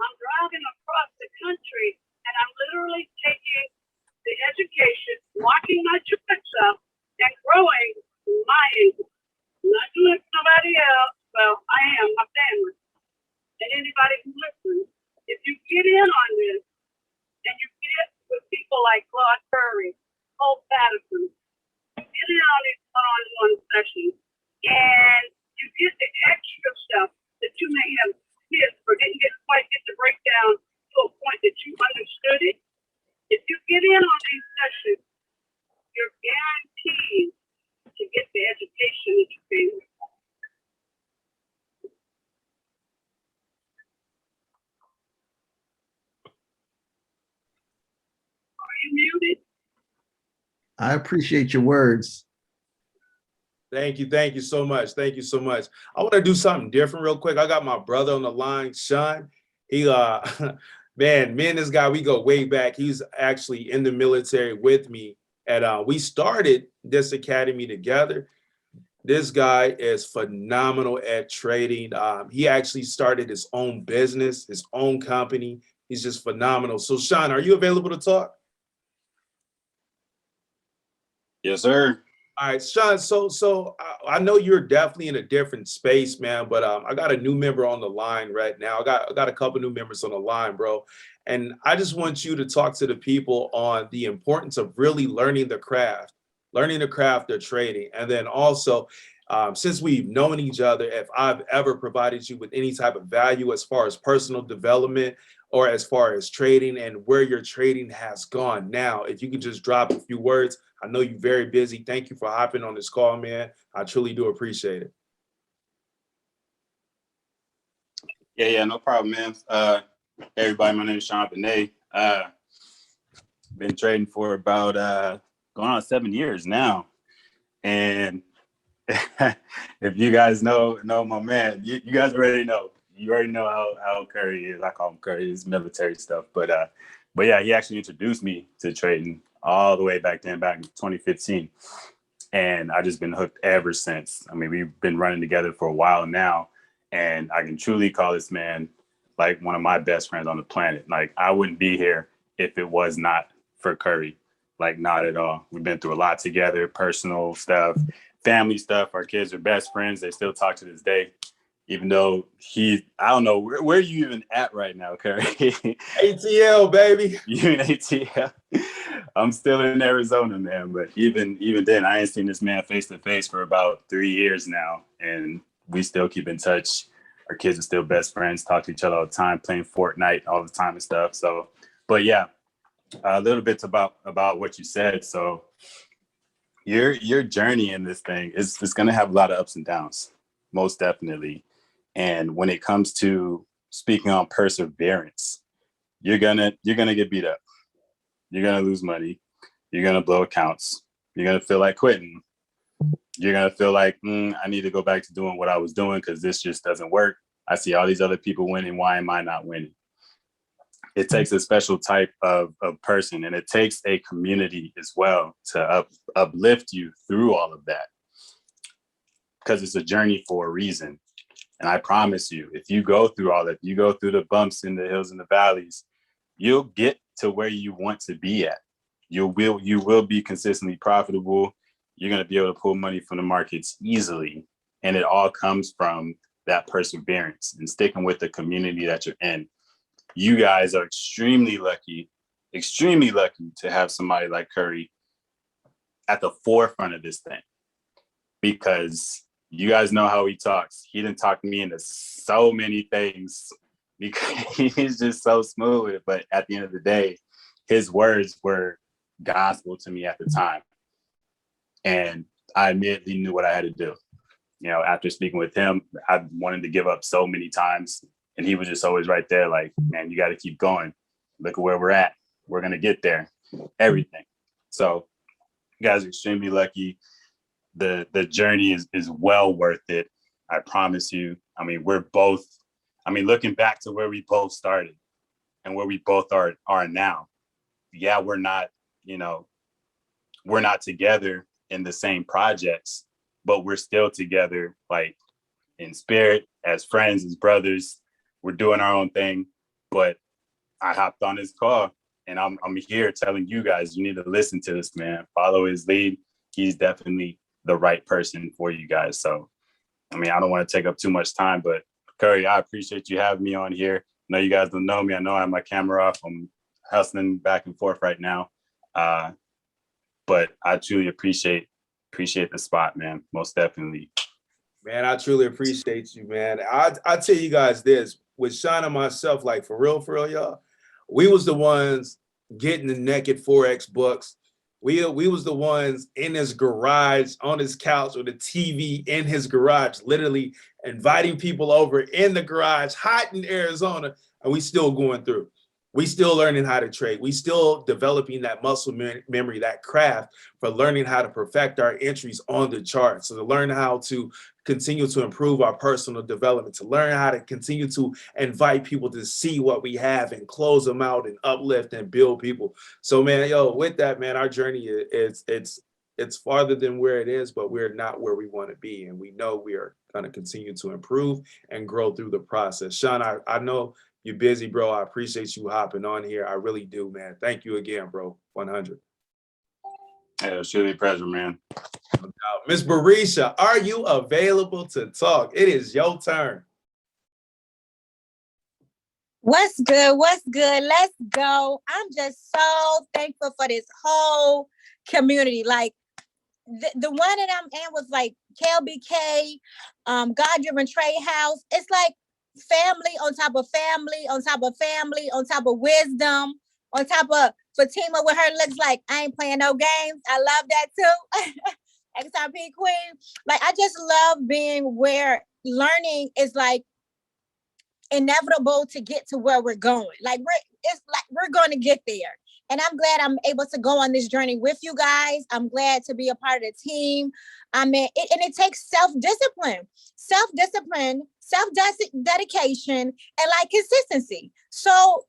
O: I'm driving across the country and I'm literally taking the education, walking my trucks up, and growing my income. I'm not doing it for nobody else. Well, I am, my family. And anybody who listens, if you get in on this and you get with people like Claude Curry, Cole Patterson, you get in on these one-on-one sessions, and you get the extra stuff that you may have missed or didn't quite get the breakdown to a point that you understood it. If you get in on these sessions, you're guaranteed to get the education that you came with. Are you muted?
B: I appreciate your words.
H: Thank you so much. Thank you so much. I want to do something different real quick. I got my brother on the line, Sean. He man, me and this guy, we go way back. He's actually in the military with me. And we started this academy together. This guy is phenomenal at trading. He actually started his own business, his own company. He's just phenomenal. So Sean, are you available to talk?
P: Yes, sir.
H: All right, Sean. So I know you're definitely in a different space, man. But I got a new member on the line right now. I got a couple new members on the line, bro. And I just want you to talk to the people on the importance of really learning the craft of trading, and then also, since we've known each other, if I've ever provided you with any type of value as far as personal development or as far as trading and where your trading has gone. Now, if you could just drop a few words. I know you're very busy. Thank you for hopping on this call, man. I truly do appreciate it.
P: Yeah, no problem, man. Everybody, my name is Sean Benet. Been trading for about going on 7 years now. And if you guys know my man, you guys already know. You already know how Curry is. I call him Curry. It's military stuff. But yeah, he actually introduced me to trading all the way back in 2015. And I've just been hooked ever since. I mean, we've been running together for a while now. And I can truly call this man like one of my best friends on the planet. Like, I wouldn't be here if it was not for Curry. Like, not at all. We've been through a lot together, personal stuff, family stuff. Our kids are best friends. They still talk to this day. Even though I don't know, where are you even at right now, Curry?
H: ATL, baby.
P: You in ATL? I'm still in Arizona, man. But even then, I ain't seen this man face to face for about 3 years now. And we still keep in touch. Our kids are still best friends, talk to each other all the time, playing Fortnite all the time and stuff. So, but yeah, a little bit about what you said. So your journey in this thing is going to have a lot of ups and downs, most definitely. And when it comes to speaking on perseverance, you're gonna get beat up. You're gonna lose money. You're gonna blow accounts. You're gonna feel like quitting. You're gonna feel like I need to go back to doing what I was doing because this just doesn't work. I see all these other people winning. Why am I not winning? It takes a special type of person, and it takes a community as well to uplift you through all of that, because it's a journey for a reason. And I promise you, if you go through all that, you go through the bumps and the hills and the valleys, you'll get to where you want to be at. You will be consistently profitable. You're going to be able to pull money from the markets easily. And it all comes from that perseverance and sticking with the community that you're in. You guys are extremely lucky to have somebody like Curry at the forefront of this thing, because you guys know how he talks. He didn't talk me into so many things because he's just so smooth with it. But at the end of the day, his words were gospel to me at the time. And I immediately knew what I had to do. You know, after speaking with him, I wanted to give up so many times. And he was just always right there like, man, you got to keep going. Look at where we're at. We're going to get there. Everything. So you guys are extremely lucky. The journey is well worth it. I promise you. I mean, looking back to where we both started and where we both are now. Yeah, we're not together in the same projects, but we're still together, like in spirit, as friends, as brothers. We're doing our own thing. But I hopped on his call, and I'm here telling you guys, you need to listen to this man. Follow his lead. He's definitely the right person for you guys. So, I mean, I don't want to take up too much time, but Curry, I appreciate you having me on here. I know you guys don't know me. I know I have my camera off. I'm hustling back and forth right now. But I truly appreciate the spot, man. Most definitely.
H: Man, I truly appreciate you, man. I tell you guys this, with Sean and myself, like for real, y'all, we was the ones getting the naked Forex books. We was the ones in his garage, on his couch with a TV in his garage, literally inviting people over in the garage, hot in Arizona, and we still going through. We still learning how to trade. We still developing that muscle memory, that craft for learning how to perfect our entries on the chart. So to learn how to continue to improve our personal development, to learn how to continue to invite people to see what we have and close them out and uplift and build people. So man, yo, with that, man, our journey it's farther than where it is, but we're not where we want to be. And we know we are going to continue to improve and grow through the process. Sean, I know you're busy, bro. I appreciate you hopping on here. I really do, man. Thank you again, bro. 100.
P: Yeah, it's really a pleasure, man.
H: Miss Barisha, are you available to talk? It is your turn.
Q: What's good? What's good? Let's go. I'm just so thankful for this whole community. Like the one that I'm in was like KLBK, God-Driven Trade House. It's like family on top of family, on top of family, on top of wisdom, on top of Fatima with her looks like I ain't playing no games. I love that too. XRP Queen. Like I just love being where learning is like inevitable to get to where we're going. Like we're going to get there. And I'm glad I'm able to go on this journey with you guys. I'm glad to be a part of the team. I mean, it takes self-discipline, self-dedication, and like consistency. So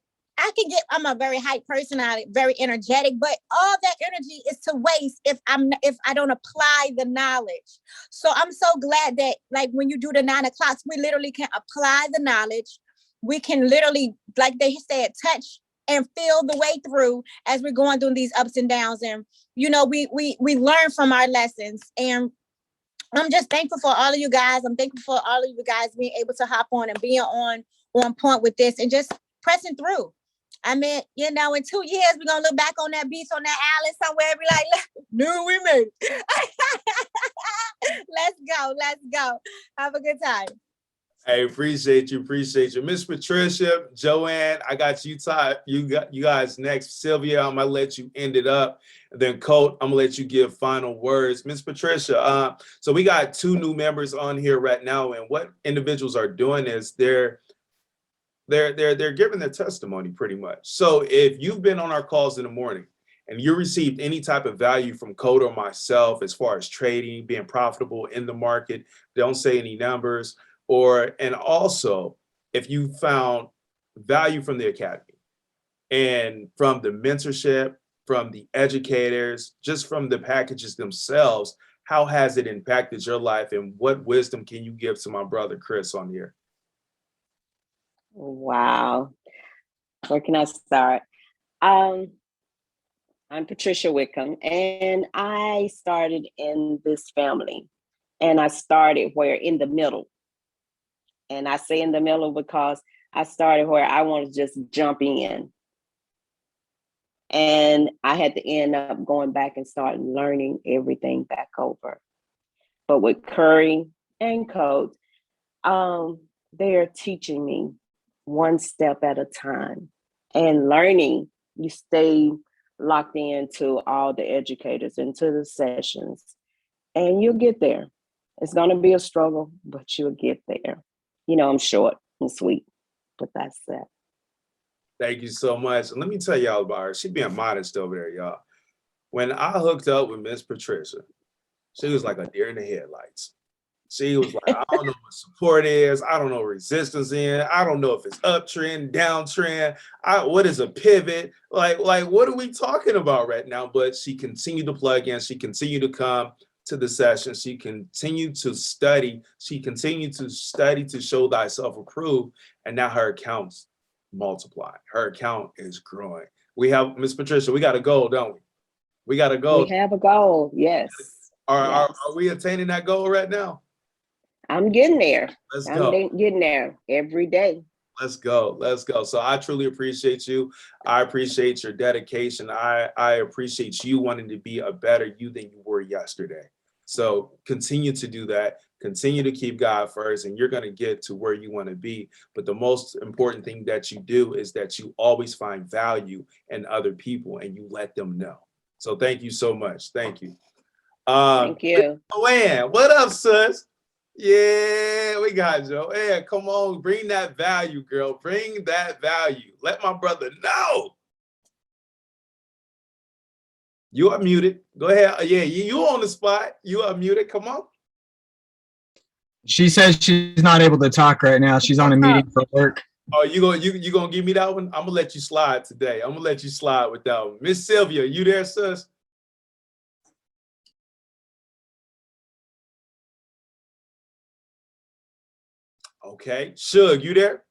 Q: I'm a very hype person, very energetic, but all that energy is to waste if I don't apply the knowledge. So I'm so glad that like when you do the 9 o'clocks, we literally can apply the knowledge. We can literally, like they said, touch and feel the way through as we're going through these ups and downs. And, you know, we learn from our lessons. And I'm just thankful for all of you guys. I'm thankful for all of you guys being able to hop on and being on point with this and just pressing through. I mean, you know, in 2 years, we're going to look back on that beach on that island somewhere and be like, no, we made it. Let's go. Have a good time.
H: Hey, appreciate you. Miss Patricia, Joanne, I got you tied. You guys next. Sylvia, I'm gonna let you end it up. And then Colt, I'm gonna let you give final words. Miss Patricia, so we got 2 new members on here right now, and what individuals are doing is they're giving their testimony pretty much. So if you've been on our calls in the morning and you received any type of value from Colt or myself as far as trading, being profitable in the market, don't say any numbers. And also, if you found value from the academy and from the mentorship, from the educators, just from the packages themselves, how has it impacted your life and what wisdom can you give to my brother Chris on here?
R: Wow. Where can I start? I'm Patricia Wickham, and I started in this family, and I started where in the middle. And I say in the middle because I started where I wanted to just jump in. And I had to end up going back and start learning everything back over. But with Curry and Coach, they're teaching me one step at a time. And learning, you stay locked into all the educators, into the sessions, and you'll get there. It's going to be a struggle, but you'll get there. You know, I'm short and sweet, but that's that.
H: Thank you so much. And let me tell y'all about her. She being modest over there, y'all. When I hooked up with Miss Patricia, she was like a deer in the headlights. She was like, I don't know what support is. I don't know what resistance is. I don't know if it's uptrend, downtrend. What is a pivot? Like, what are we talking about right now? But she continued to plug in. She continued to come to the session. She continued to study. She continued to study to show thyself approved. And now her account's multiplied. Her account is growing. We have, Miss Patricia, we got a goal, don't we? We got a goal.
R: We have a goal, yes.
H: Are we attaining that goal right now?
R: I'm getting there.
H: Let's go.
R: I'm getting there every day.
H: Let's go. So I truly appreciate you. I appreciate your dedication. I appreciate you wanting to be a better you than you were yesterday. So continue to do that. Continue to keep God first, and you're going to get to where you want to be. But the most important thing that you do is that you always find value in other people and you let them know. So thank you so much. Thank you.
R: Thank you.
H: Joanne, what up, sis? Yeah, we got Joe. Yeah, come on, bring that value, girl. Bring that value. Let my brother know. You are muted. Go ahead. Yeah, you on the spot. You are muted. Come on.
F: She says she's not able to talk right now. She's on a meeting for work.
H: Oh, you gonna give me that one? I'm gonna let you slide today. I'm gonna let you slide with that one. Miss Sylvia, you there, sis? Okay. Suge, you there?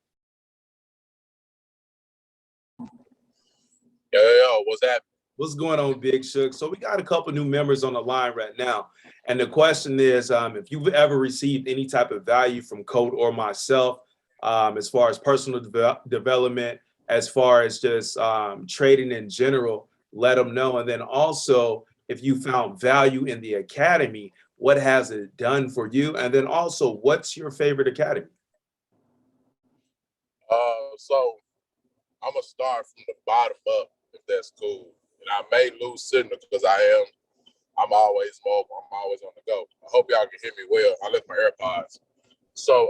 E: Yo, what's that?
H: What's going on, Big Suge? So we got a couple new members on the line right now. And the question is, if you've ever received any type of value from Code or myself, as far as personal development, as far as just trading in general, let them know. And then also, if you found value in the academy, what has it done for you? And then also, what's your favorite academy?
E: So I'm gonna start from the bottom up, if that's cool. And I may lose signal because I'm always mobile. I'm always on the go. I hope y'all can hear me well. I left my AirPods. So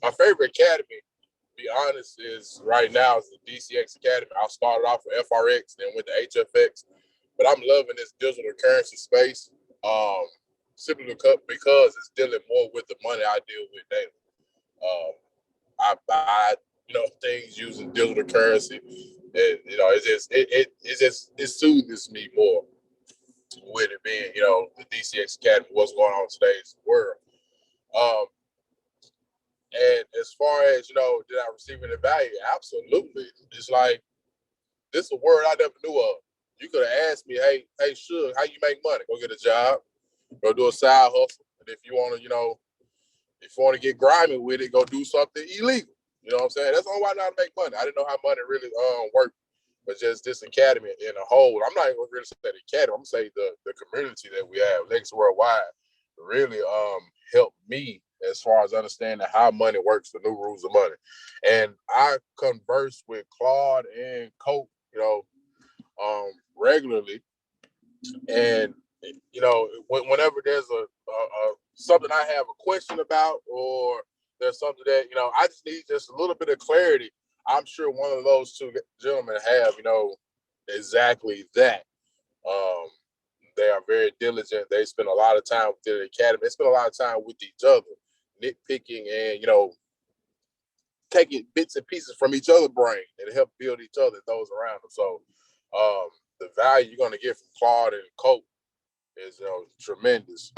E: my favorite academy, to be honest, is right now is the DCX Academy. I started off with FRX, then went to HFX, but I'm loving this digital currency space. Simply because it's dealing more with the money I deal with daily. I buy, things using digital currency, and it soothes me more with it being, the DCX Academy, what's going on in today's world. And as far as, did I receive any value? Absolutely. It's like, this is a word I never knew of. You could have asked me, hey, Suge, how you make money? Go get a job, go do a side hustle. And if you want to, get grimy with it, go do something illegal. You know what I'm saying? That's the only way I know how to make money. I didn't know how money really worked, but just this academy in a whole. I'm not even going to really say the academy. I'm going to say the community that we have, Legacy Worldwide, really helped me as far as understanding how money works, the new rules of money. And I converse with Claude and Cope, regularly. And, whenever there's a something I have a question about, or there's something that, I just need just a little bit of clarity, I'm sure one of those two gentlemen have, exactly that. They are very diligent. They spend a lot of time with the academy. They spend a lot of time with each other, nitpicking and, taking bits and pieces from each other's brain and help build each other and those around them. So the value you're going to get from Claude and Cope is, tremendous.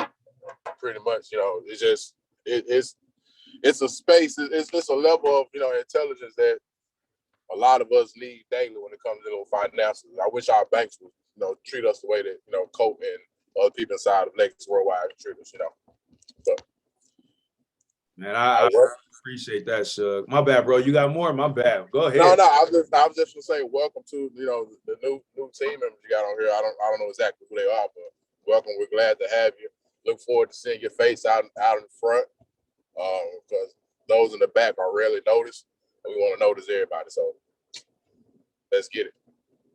E: Pretty much, it's just, it's a space, it's a level of, intelligence that a lot of us need daily when it comes to finances. I wish our banks would, treat us the way that, Cope and other people inside of Legacy Worldwide treat us, But,
H: Man, I appreciate that, Suge. My bad, bro. You got more? My bad. Go ahead.
E: No, I was just gonna say welcome to, the new team members you got on here. I don't know exactly who they are, but welcome. We're glad to have you. Look forward to seeing your face out in front. Because those in the back are rarely noticed, and we want to notice everybody. So let's get it.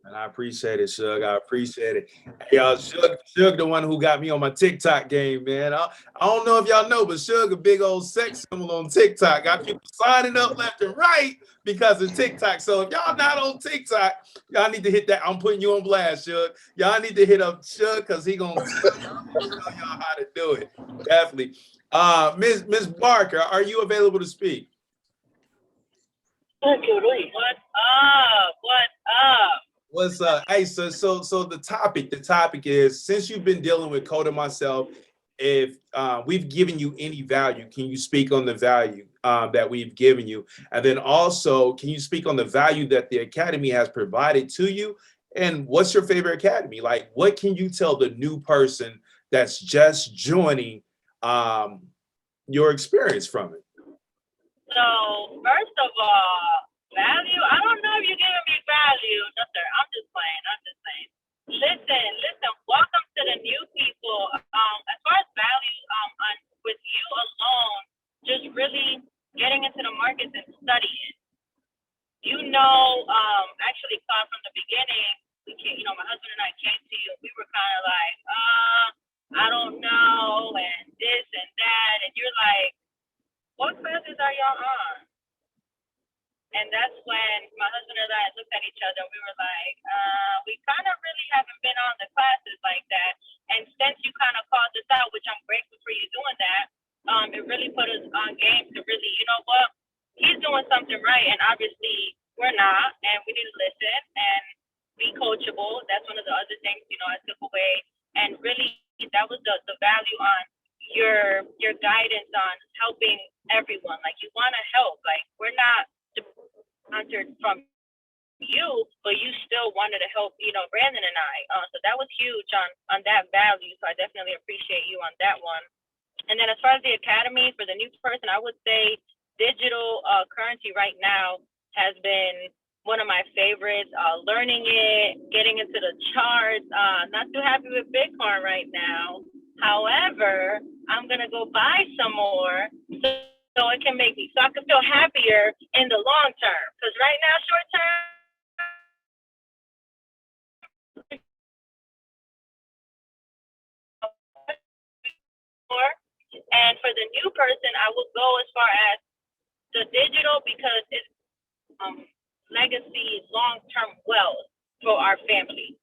H: And I appreciate it, Suge. I appreciate it. Hey, y'all, Suge, the one who got me on my TikTok game, man. I don't know if y'all know, but Suge, a big old sex symbol on TikTok. Got people signing up left and right because of TikTok. So if y'all not on TikTok, y'all need to hit that. I'm putting you on blast, Suge. Y'all need to hit up Suge because he gonna tell y'all how to do it. Definitely. Miss Barker, are you available to speak?
O: What up? What up?
H: What's up? Hey, so the topic is, since you've been dealing with Code and myself, if we've given you any value, can you speak on the value that we've given you? And then also, can you speak on the value that the academy has provided to you? And what's your favorite academy? Like, what can you tell the new person that's just joining your experience from it?
O: So, first of all, value, I don't know if you're giving me value. No, sir. I'm just playing. Listen, welcome to the new people. As far as value, with you alone, just really getting into the markets and studying. Actually, from the beginning, we came, my husband and I came to you. We were kind of like, I don't know, and this and that.
S: And that's when my husband and I looked at each other and we were like, we kind of really haven't been on the classes like that. And since you kind of called this out, which I'm grateful for you doing that, it really put us on game to really, you know what, he's doing something right. And obviously we're not, and we need to listen and be coachable. That's one of the other things, you know, I took away. And really, that was the value on your guidance on helping everyone. Like, you want to help. Like, we're not sponsored from you, but you still wanted to help, you know, Brandon and I. So that was huge on that value. So I definitely appreciate you on that one. And then as far as the academy for the new person, I would say digital currency right now has been one of my favorites. Learning it, getting into the charts. Not too happy with Bitcoin right now. However, I'm gonna go buy some more so it can make me, so I can feel happier in the long term. Because right now, short term, and for the new person, I will go as far as the digital because it's legacy, long-term wealth for our family.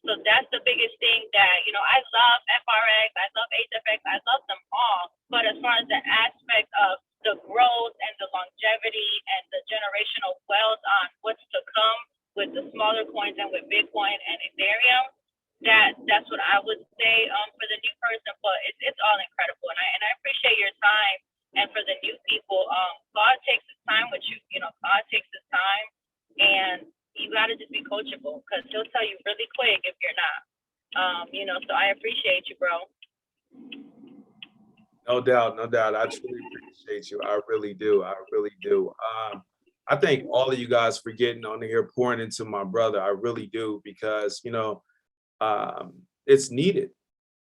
S: So that's the biggest thing that, you know, I love FRX, I love HFX, I love them all. But as far as the aspect of the growth and the longevity and the generational wealth on what's to come with the smaller coins and with Bitcoin and Ethereum, that's what I would say for the new person. But it's all incredible, and I appreciate your time. And for the new people, God takes his time with you. You know, God takes his time, and you got to just be coachable because he'll tell you really quick if you're not. You know, so I appreciate you, bro.
H: No doubt, no doubt. I truly appreciate you. I really do. I really do. I thank all of you guys for getting on here, pouring into my brother. I really do, because, you know, it's needed.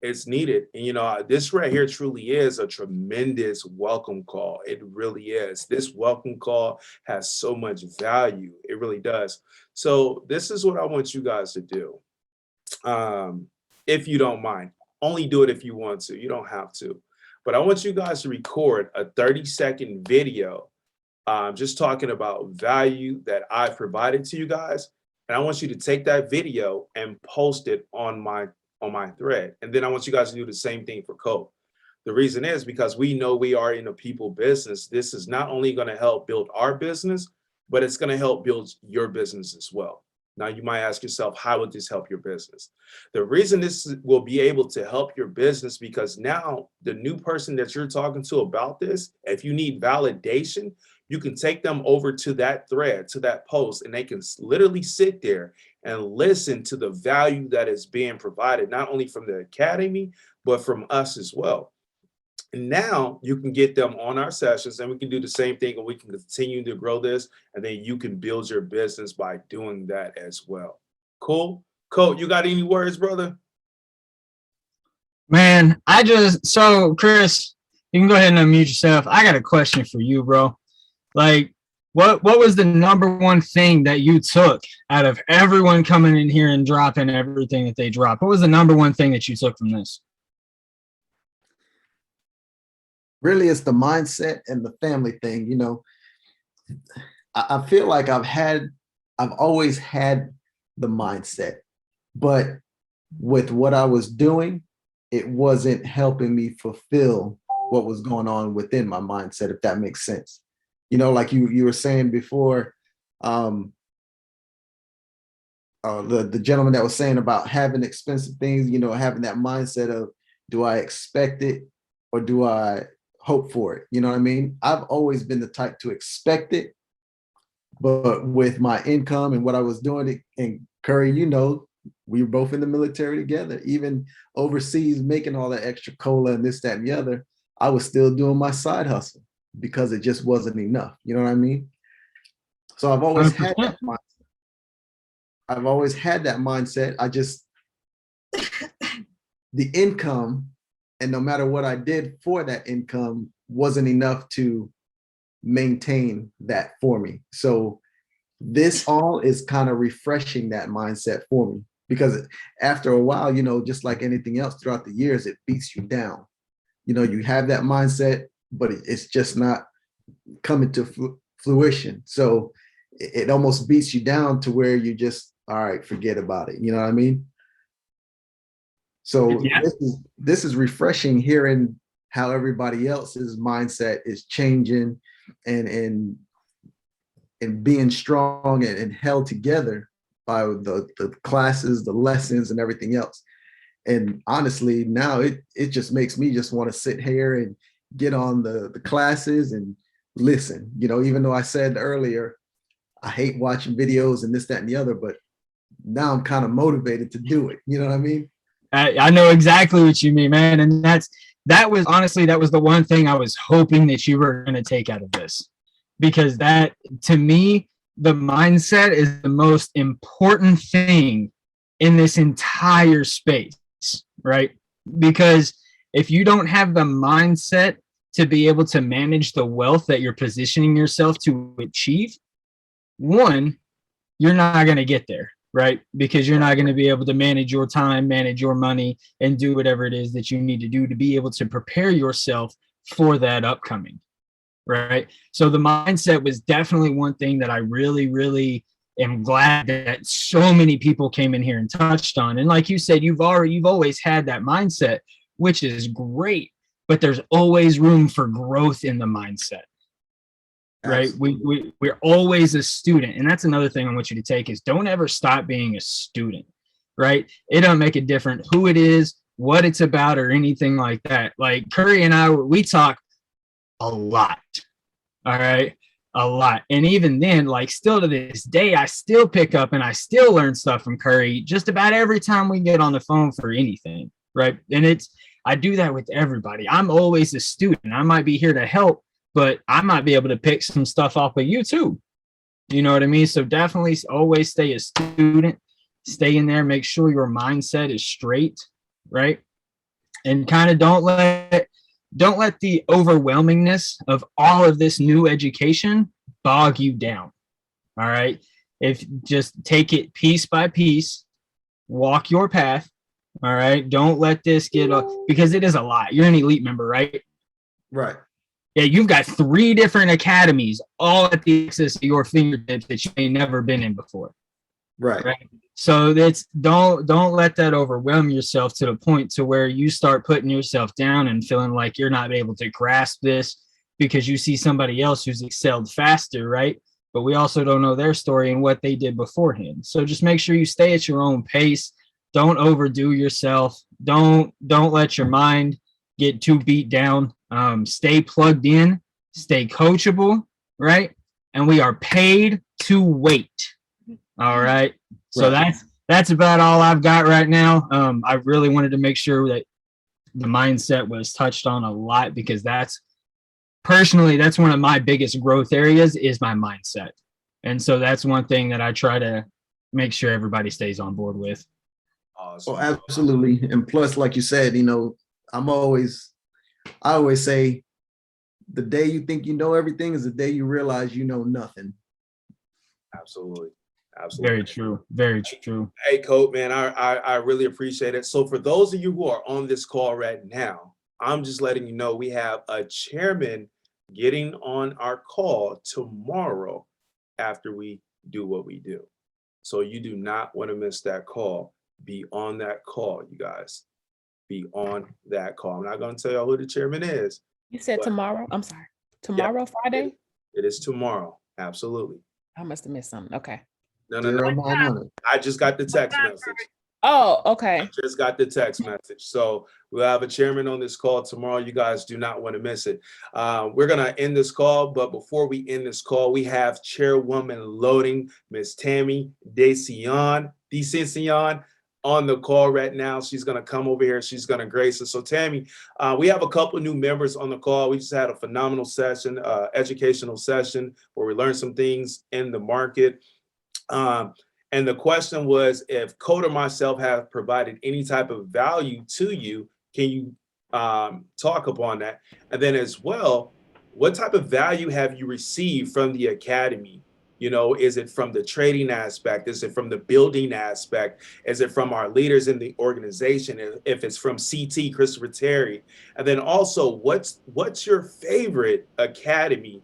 H: It's needed. And, you know, this right here truly is a tremendous welcome call. It really is. This welcome call has so much value. It really does. So this is what I want you guys to do. If you don't mind, only do it if you want to. You don't have to. But I want you guys to record a 30-second video just talking about value that I've provided to you guys. And I want you to take that video and post it on my thread. And then I want you guys to do the same thing for Cope. The reason is because we know we are in a people business. This is not only going to help build our business, but it's going to help build your business as well. Now, you might ask yourself, how would this help your business? The reason this will be able to help your business, because now the new person that you're talking to about this, if you need validation, you can take them over to that thread, to that post, and they can literally sit there and listen to the value that is being provided, not only from the academy, but from us as well. And now you can get them on our sessions, and we can do the same thing, and we can continue to grow this, and then you can build your business by doing that as well. Cool? Colt, you got any words, brother?
F: Man, so Chris, you can go ahead and unmute yourself. I got a question for you, bro. Like, what was the number one thing that you took out of everyone coming in here and dropping everything that they dropped? What was the number one thing that you took from this?
B: Really, it's the mindset and the family thing. You know, I feel like I've always had the mindset, but with what I was doing, it wasn't helping me fulfill what was going on within my mindset, if that makes sense. You know, like you were saying before, the gentleman that was saying about having expensive things, you know, having that mindset of, do I expect it or do I hope for it? You know what I mean? I've always been the type to expect it, but with my income and what I was doing, and Curry, you know, we were both in the military together, even overseas, making all that extra cola and this, that, and the other, I was still doing my side hustle because it just wasn't enough. You know what I mean? So I've always had that mindset. I've always had that mindset. I just, the income, and no matter what I did for that income, wasn't enough to maintain that for me. So this all is kind of refreshing that mindset for me, because after a while, you know, just like anything else throughout the years, it beats you down. You know, you have that mindset, but it's just not coming to fruition. So it almost beats you down to where you just, all right, forget about it. You know what I mean? So
F: Yeah.
B: this is refreshing, hearing how everybody else's mindset is changing and being strong and held together by the classes, the lessons, and everything else. And honestly, now it just makes me just want to sit here and get on the classes and listen. You know, even though I said earlier, I hate watching videos and this, that, and the other, but now I'm kind of motivated to do it. You know what I mean?
F: I know exactly what you mean, man. And that was the one thing I was hoping that you were going to take out of this, because that, to me, the mindset is the most important thing in this entire space, right? Because if you don't have the mindset to be able to manage the wealth that you're positioning yourself to achieve, one, you're not going to get there, right? Because you're not going to be able to manage your time, manage your money, and do whatever it is that you need to do to be able to prepare yourself for that upcoming, right? So the mindset was definitely one thing that I really, really am glad that so many people came in here and touched on. And like you said, you've always had that mindset, which is great, but there's always room for growth in the mindset. Right. We're always a student. And that's another thing I want you to take is don't ever stop being a student. Right. It don't make a difference who it is, what it's about, or anything like that. Like Curry and I, we talk a lot. All right. A lot. And even then, like still to this day, I still pick up and I still learn stuff from Curry just about every time we get on the phone for anything. Right. And I do that with everybody. I'm always a student. I might be here to help, but I might be able to pick some stuff off of you too. You know what I mean? So definitely always stay a student, stay in there, make sure your mindset is straight, right? And kind of don't let the overwhelmingness of all of this new education bog you down. All right. If just take it piece by piece, walk your path. All right. Don't let this get up because it is a lot. You're an elite member, right?
B: Right.
F: Yeah, you've got 3 different academies all at the access of your fingertips that you may never been in before.
B: Right.
F: So that's don't let that overwhelm yourself to the point to where you start putting yourself down and feeling like you're not able to grasp this because you see somebody else who's excelled faster, right? But we also don't know their story and what they did beforehand. So just make sure you stay at your own pace. Don't overdo yourself. Don't let your mind get too beat down. Stay plugged in, stay coachable, right? And we are paid to wait. All right. So that's about all I've got right now. I really wanted to make sure that the mindset was touched on a lot because that's one of my biggest growth areas is my mindset. And so that's one thing that I try to make sure everybody stays on board with.
B: Oh, absolutely. And plus, like you said, you know, I always say the day you think you know everything is the day you realize you know nothing.
H: Absolutely.
F: Very true. Very true.
H: Hey, Coach, man, I really appreciate it. So for those of you who are on this call right now, I'm just letting you know we have a chairman getting on our call tomorrow after we do what we do. So you do not want to miss that call. Be on that call, you guys. Be on that call. I'm not going to tell y'all who the chairman is.
K: You said tomorrow? I'm sorry. Tomorrow, Friday?
H: It is tomorrow. Absolutely.
K: I must have missed something. Okay.
H: No. I just got the text message.
K: Oh, okay.
H: I just got the text message. So we'll have a chairman on this call tomorrow. You guys do not want to miss it. We're going to end this call. But before we end this call, we have Chairwoman Loading, Miss Tammy DCX on the call right now. She's going to come over here. She's going to grace us. So Tammy, we have a couple of new members on the call. We just had a phenomenal session, educational session where we learned some things in the market. And the question was, if Code or myself have provided any type of value to you, can you talk upon that? And then as well, what type of value have you received from the Academy? You know, is it from the trading aspect? Is it from the building aspect? Is it from our leaders in the organization? If it's from CT, Christopher Terry? And then also, what's your favorite Academy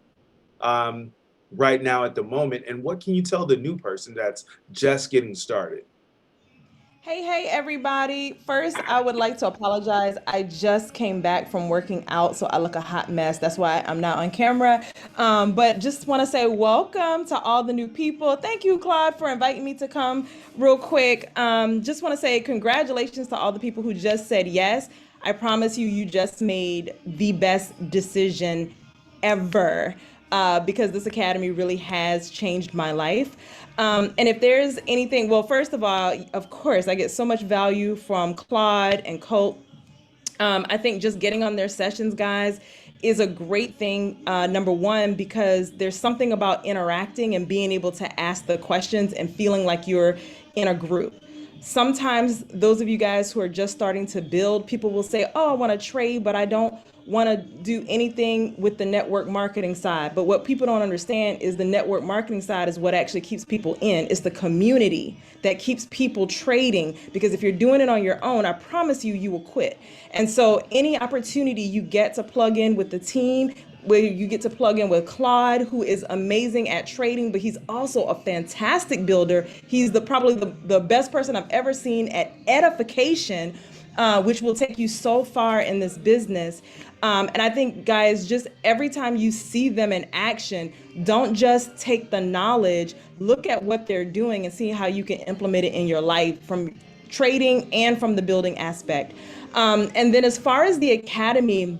H: right now at the moment? And what can you tell the new person that's just getting started?
K: Hey, everybody. First, I would like to apologize. I just came back from working out, so I look a hot mess. That's why I'm not on camera. But just want to say welcome to all the new people. Thank you, Claude, for inviting me to come real quick. Just want to say congratulations to all the people who just said yes. I promise you, you just made the best decision ever, because this academy really has changed my life. And if there's anything, well, first of all, of course, I get so much value from Claude and Colt. I think just getting on their sessions, guys, is a great thing. Number one, because there's something about interacting and being able to ask the questions and feeling like you're in a group. Sometimes those of you guys who are just starting to build, people will say, oh, I want to trade, but I don't want to do anything with the network marketing side. But what people don't understand is the network marketing side is what actually keeps people in. It's the community that keeps people trading, because if you're doing it on your own, I promise you, you will quit. And so any opportunity you get to plug in with the team, where you get to plug in with Claude, who is amazing at trading, but he's also a fantastic builder. He's probably the best person I've ever seen at edification, which will take you so far in this business. And I think, guys, just every time you see them in action, don't just take the knowledge, look at what they're doing and see how you can implement it in your life, from trading and from the building aspect. And then as far as the academy,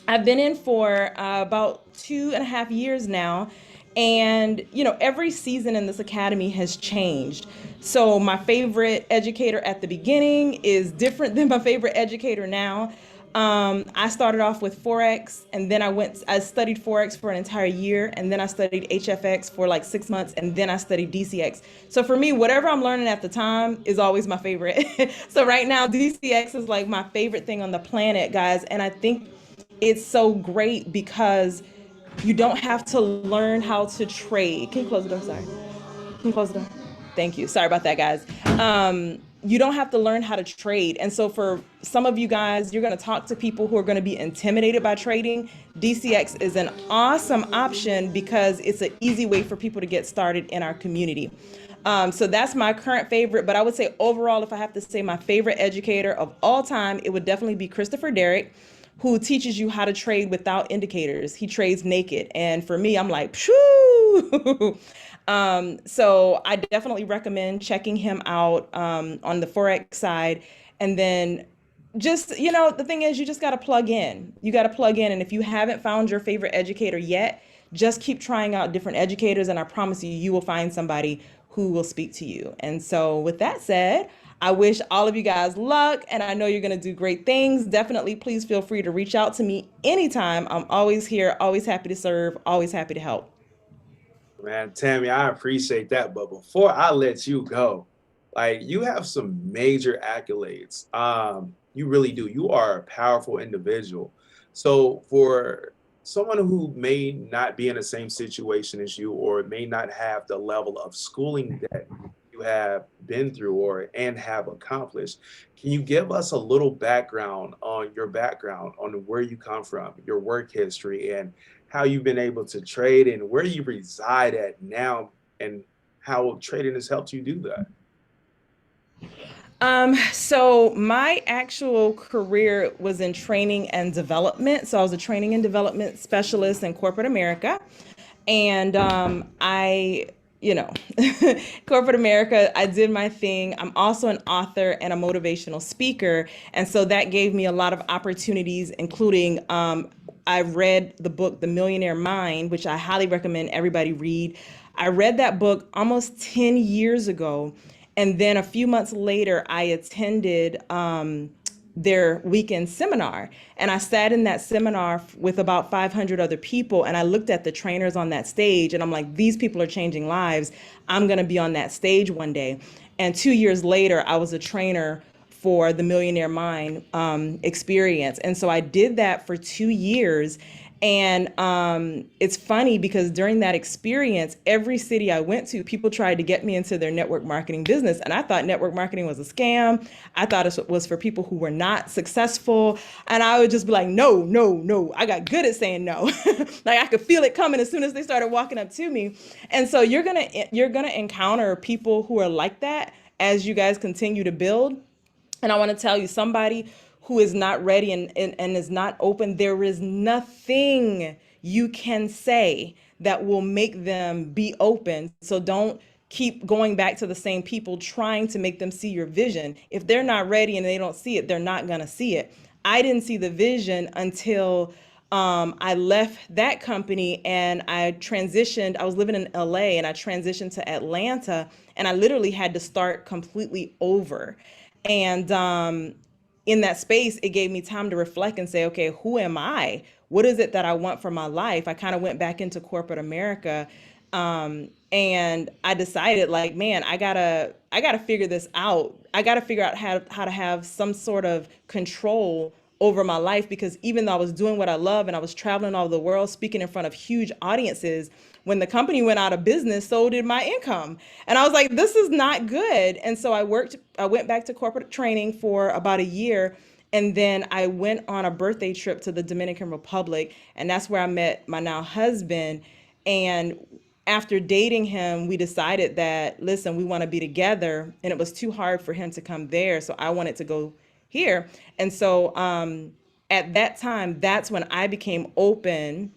K: I've been in for about 2.5 years now. And, every season in this academy has changed. So my favorite educator at the beginning is different than my favorite educator now. I started off with Forex, and then I studied Forex for an entire year, and then I studied HFX for like 6 months, and then I studied DCX. So for me, whatever I'm learning at the time is always my favorite. So right now, DCX is like my favorite thing on the planet, guys. And I think it's so great because you don't have to learn how to trade. Can you close the door? Sorry. Can you close the door? Thank you. Sorry about that, guys. You don't have to learn how to trade. And so for some of you guys, you're going to talk to people who are going to be intimidated by trading. DCX is an awesome option because it's an easy way for people to get started in our community. So that's my current favorite. But I would say overall, if I have to say my favorite educator of all time, it would definitely be Christopher Derrick, who teaches you how to trade without indicators. He trades naked. And for me, I'm like, phew. So I definitely recommend checking him out on the Forex side. And then just, the thing is, you just got to plug in. You got to plug in. And if you haven't found your favorite educator yet, just keep trying out different educators. And I promise you, you will find somebody who will speak to you. And so with that said, I wish all of you guys luck, and I know you're going to do great things. Definitely, please feel free to reach out to me anytime. I'm always here, always happy to serve, always happy to help.
H: Man, Tammy, I appreciate that. But before I let you go, you have some major accolades. You really do. You are a powerful individual. So for someone who may not be in the same situation as you, or may not have the level of schooling that you have been through and have accomplished, can you give us a little background on where you come from, your work history, and how you've been able to trade, and where you reside at now, and how trading has helped you do that?
K: So my actual career was in training and development. So I was a training and development specialist in corporate America. And corporate America, I did my thing. I'm also an author and a motivational speaker. And so that gave me a lot of opportunities, including I read the book, The Millionaire Mind, which I highly recommend everybody read. I read that book almost 10 years ago. And then a few months later, I attended their weekend seminar. And I sat in that seminar with about 500 other people. And I looked at the trainers on that stage and I'm like, these people are changing lives. I'm going to be on that stage one day. And 2 years later, I was a trainer for the Millionaire Mind experience. And so I did that for 2 years. And it's funny because during that experience, every city I went to, people tried to get me into their network marketing business. And I thought network marketing was a scam. I thought it was for people who were not successful. And I would just be like, no, no, no. I got good at saying no. Like I could feel it coming as soon as they started walking up to me. And so you're gonna encounter people who are like that as you guys continue to build. And I want to tell you, somebody who is not ready and is not open, there is nothing you can say that will make them be open. So don't keep going back to the same people trying to make them see your vision. If they're not ready and they don't see it, they're not going to see it. I didn't see the vision until I left that company and I transitioned. I was living in LA and I transitioned to Atlanta, and I literally had to start completely over. And in that space, it gave me time to reflect and say, okay, who am I? What is it that I want for my life? I kind of went back into corporate America. And I decided, like, man, I gotta figure this out. I gotta figure out how to have some sort of control over my life, because even though I was doing what I love and I was traveling all over the world, speaking in front of huge audiences, when the company went out of business, so did my income. And I was like, this is not good. And so I went back to corporate training for about a year. And then I went on a birthday trip to the Dominican Republic. And that's where I met my now husband. And after dating him, we decided that, listen, we want to be together. And it was too hard for him to come there. So I wanted to go here. And so at that time, that's when I became open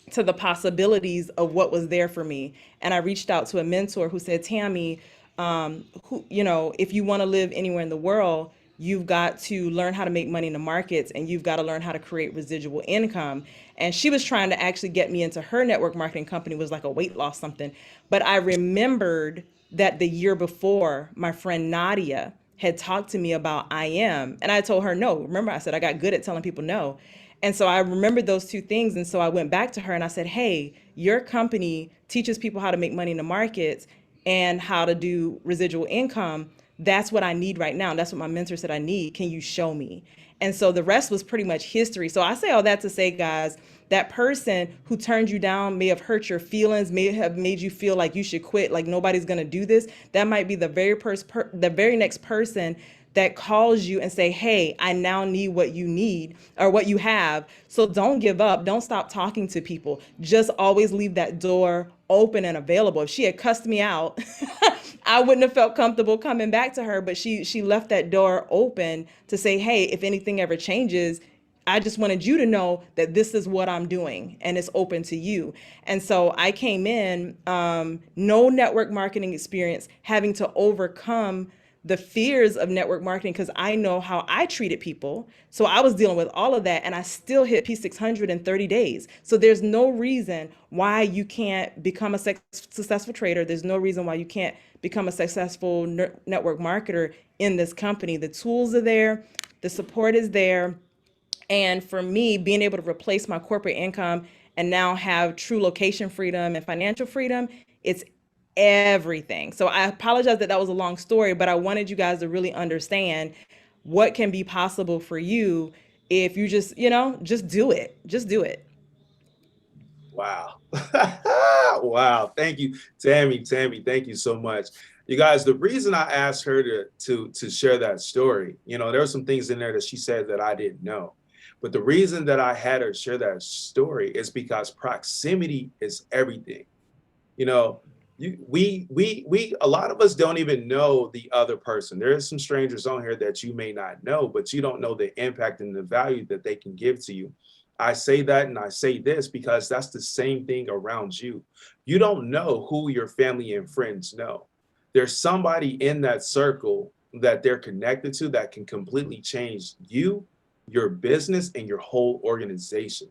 K: to the possibilities of what was there for me. And I reached out to a mentor who said, Tammy, if you want to live anywhere in the world, you've got to learn how to make money in the markets, and you've got to learn how to create residual income. And she was trying to actually get me into her network marketing company, was like a weight loss something. But I remembered that the year before, my friend Nadia had talked to me about I am. And I told her no. Remember, I said I got good at telling people no. And so I remembered those two things. And so I went back to her and I said, hey, your company teaches people how to make money in the markets and how to do residual income. That's what I need right now. That's what my mentor said I need. Can you show me? And so the rest was pretty much history. So I say all that to say, guys, that person who turned you down may have hurt your feelings, may have made you feel like you should quit, like nobody's going to do this. That might be the very next person that calls you and say, hey, I now need what you need or what you have. So don't give up. Don't stop talking to people. Just always leave that door open and available. If she had cussed me out, I wouldn't have felt comfortable coming back to her, but she left that door open to say, hey, if anything ever changes, I just wanted you to know that this is what I'm doing and it's open to you. And so I came in, no network marketing experience, having to overcome the fears of network marketing because I know how I treated people. So I was dealing with all of that and I still hit P600 in 30 days. So there's no reason why you can't become a successful trader. There's no reason why you can't become a successful network marketer in this company. The tools are there, the support is there. And for me, being able to replace my corporate income and now have true location freedom and financial freedom, it's everything. So I apologize that was a long story, but I wanted you guys to really understand what can be possible for you if you just do it. Just do it.
H: Wow. Wow. Thank you, Tammy. Tammy, thank you so much. You guys, the reason I asked her to share that story, there were some things in there that she said that I didn't know. But the reason that I had her share that story is because proximity is everything. We a lot of us don't even know the other person. There are some strangers on here that you may not know, but you don't know the impact and the value that they can give to you. I say that and I say this because that's the same thing around you. You don't know who your family and friends know. There's somebody in that circle that they're connected to that can completely change you, your business, and your whole organization.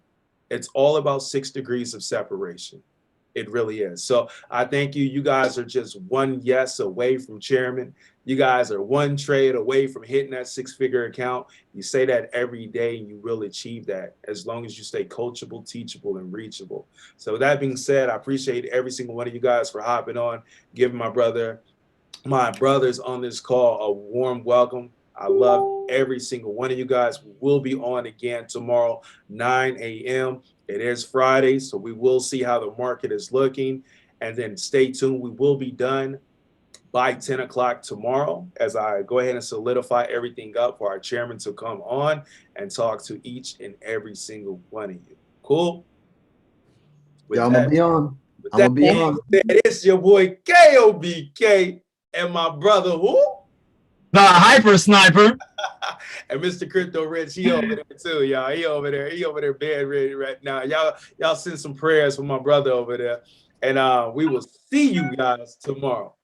H: It's all about 6 degrees of separation. It really is. So I thank you. You guys are just one yes away from chairman. You guys are one trade away from hitting that 6-figure account. You say that every day and you will achieve that as long as you stay coachable, teachable, and reachable. So with that being said, I appreciate every single one of you guys for hopping on, giving my brothers on this call a warm welcome. I love every single one of you guys. We will be on again tomorrow, 9 a.m. It is Friday, so we will see how the market is looking. And then stay tuned. We will be done by 10 o'clock tomorrow as I go ahead and solidify everything up for our chairman to come on and talk to each and every single one of you. Cool?
B: Yeah, I'm gonna be on. I'm gonna be on.
H: It's your boy KOBK and my brother who?
F: The Hyper Sniper.
H: And Mr. Crypto Rich, he over there too, y'all. He over there bed ready right now. Y'all send some prayers for my brother over there. And we will see you guys tomorrow.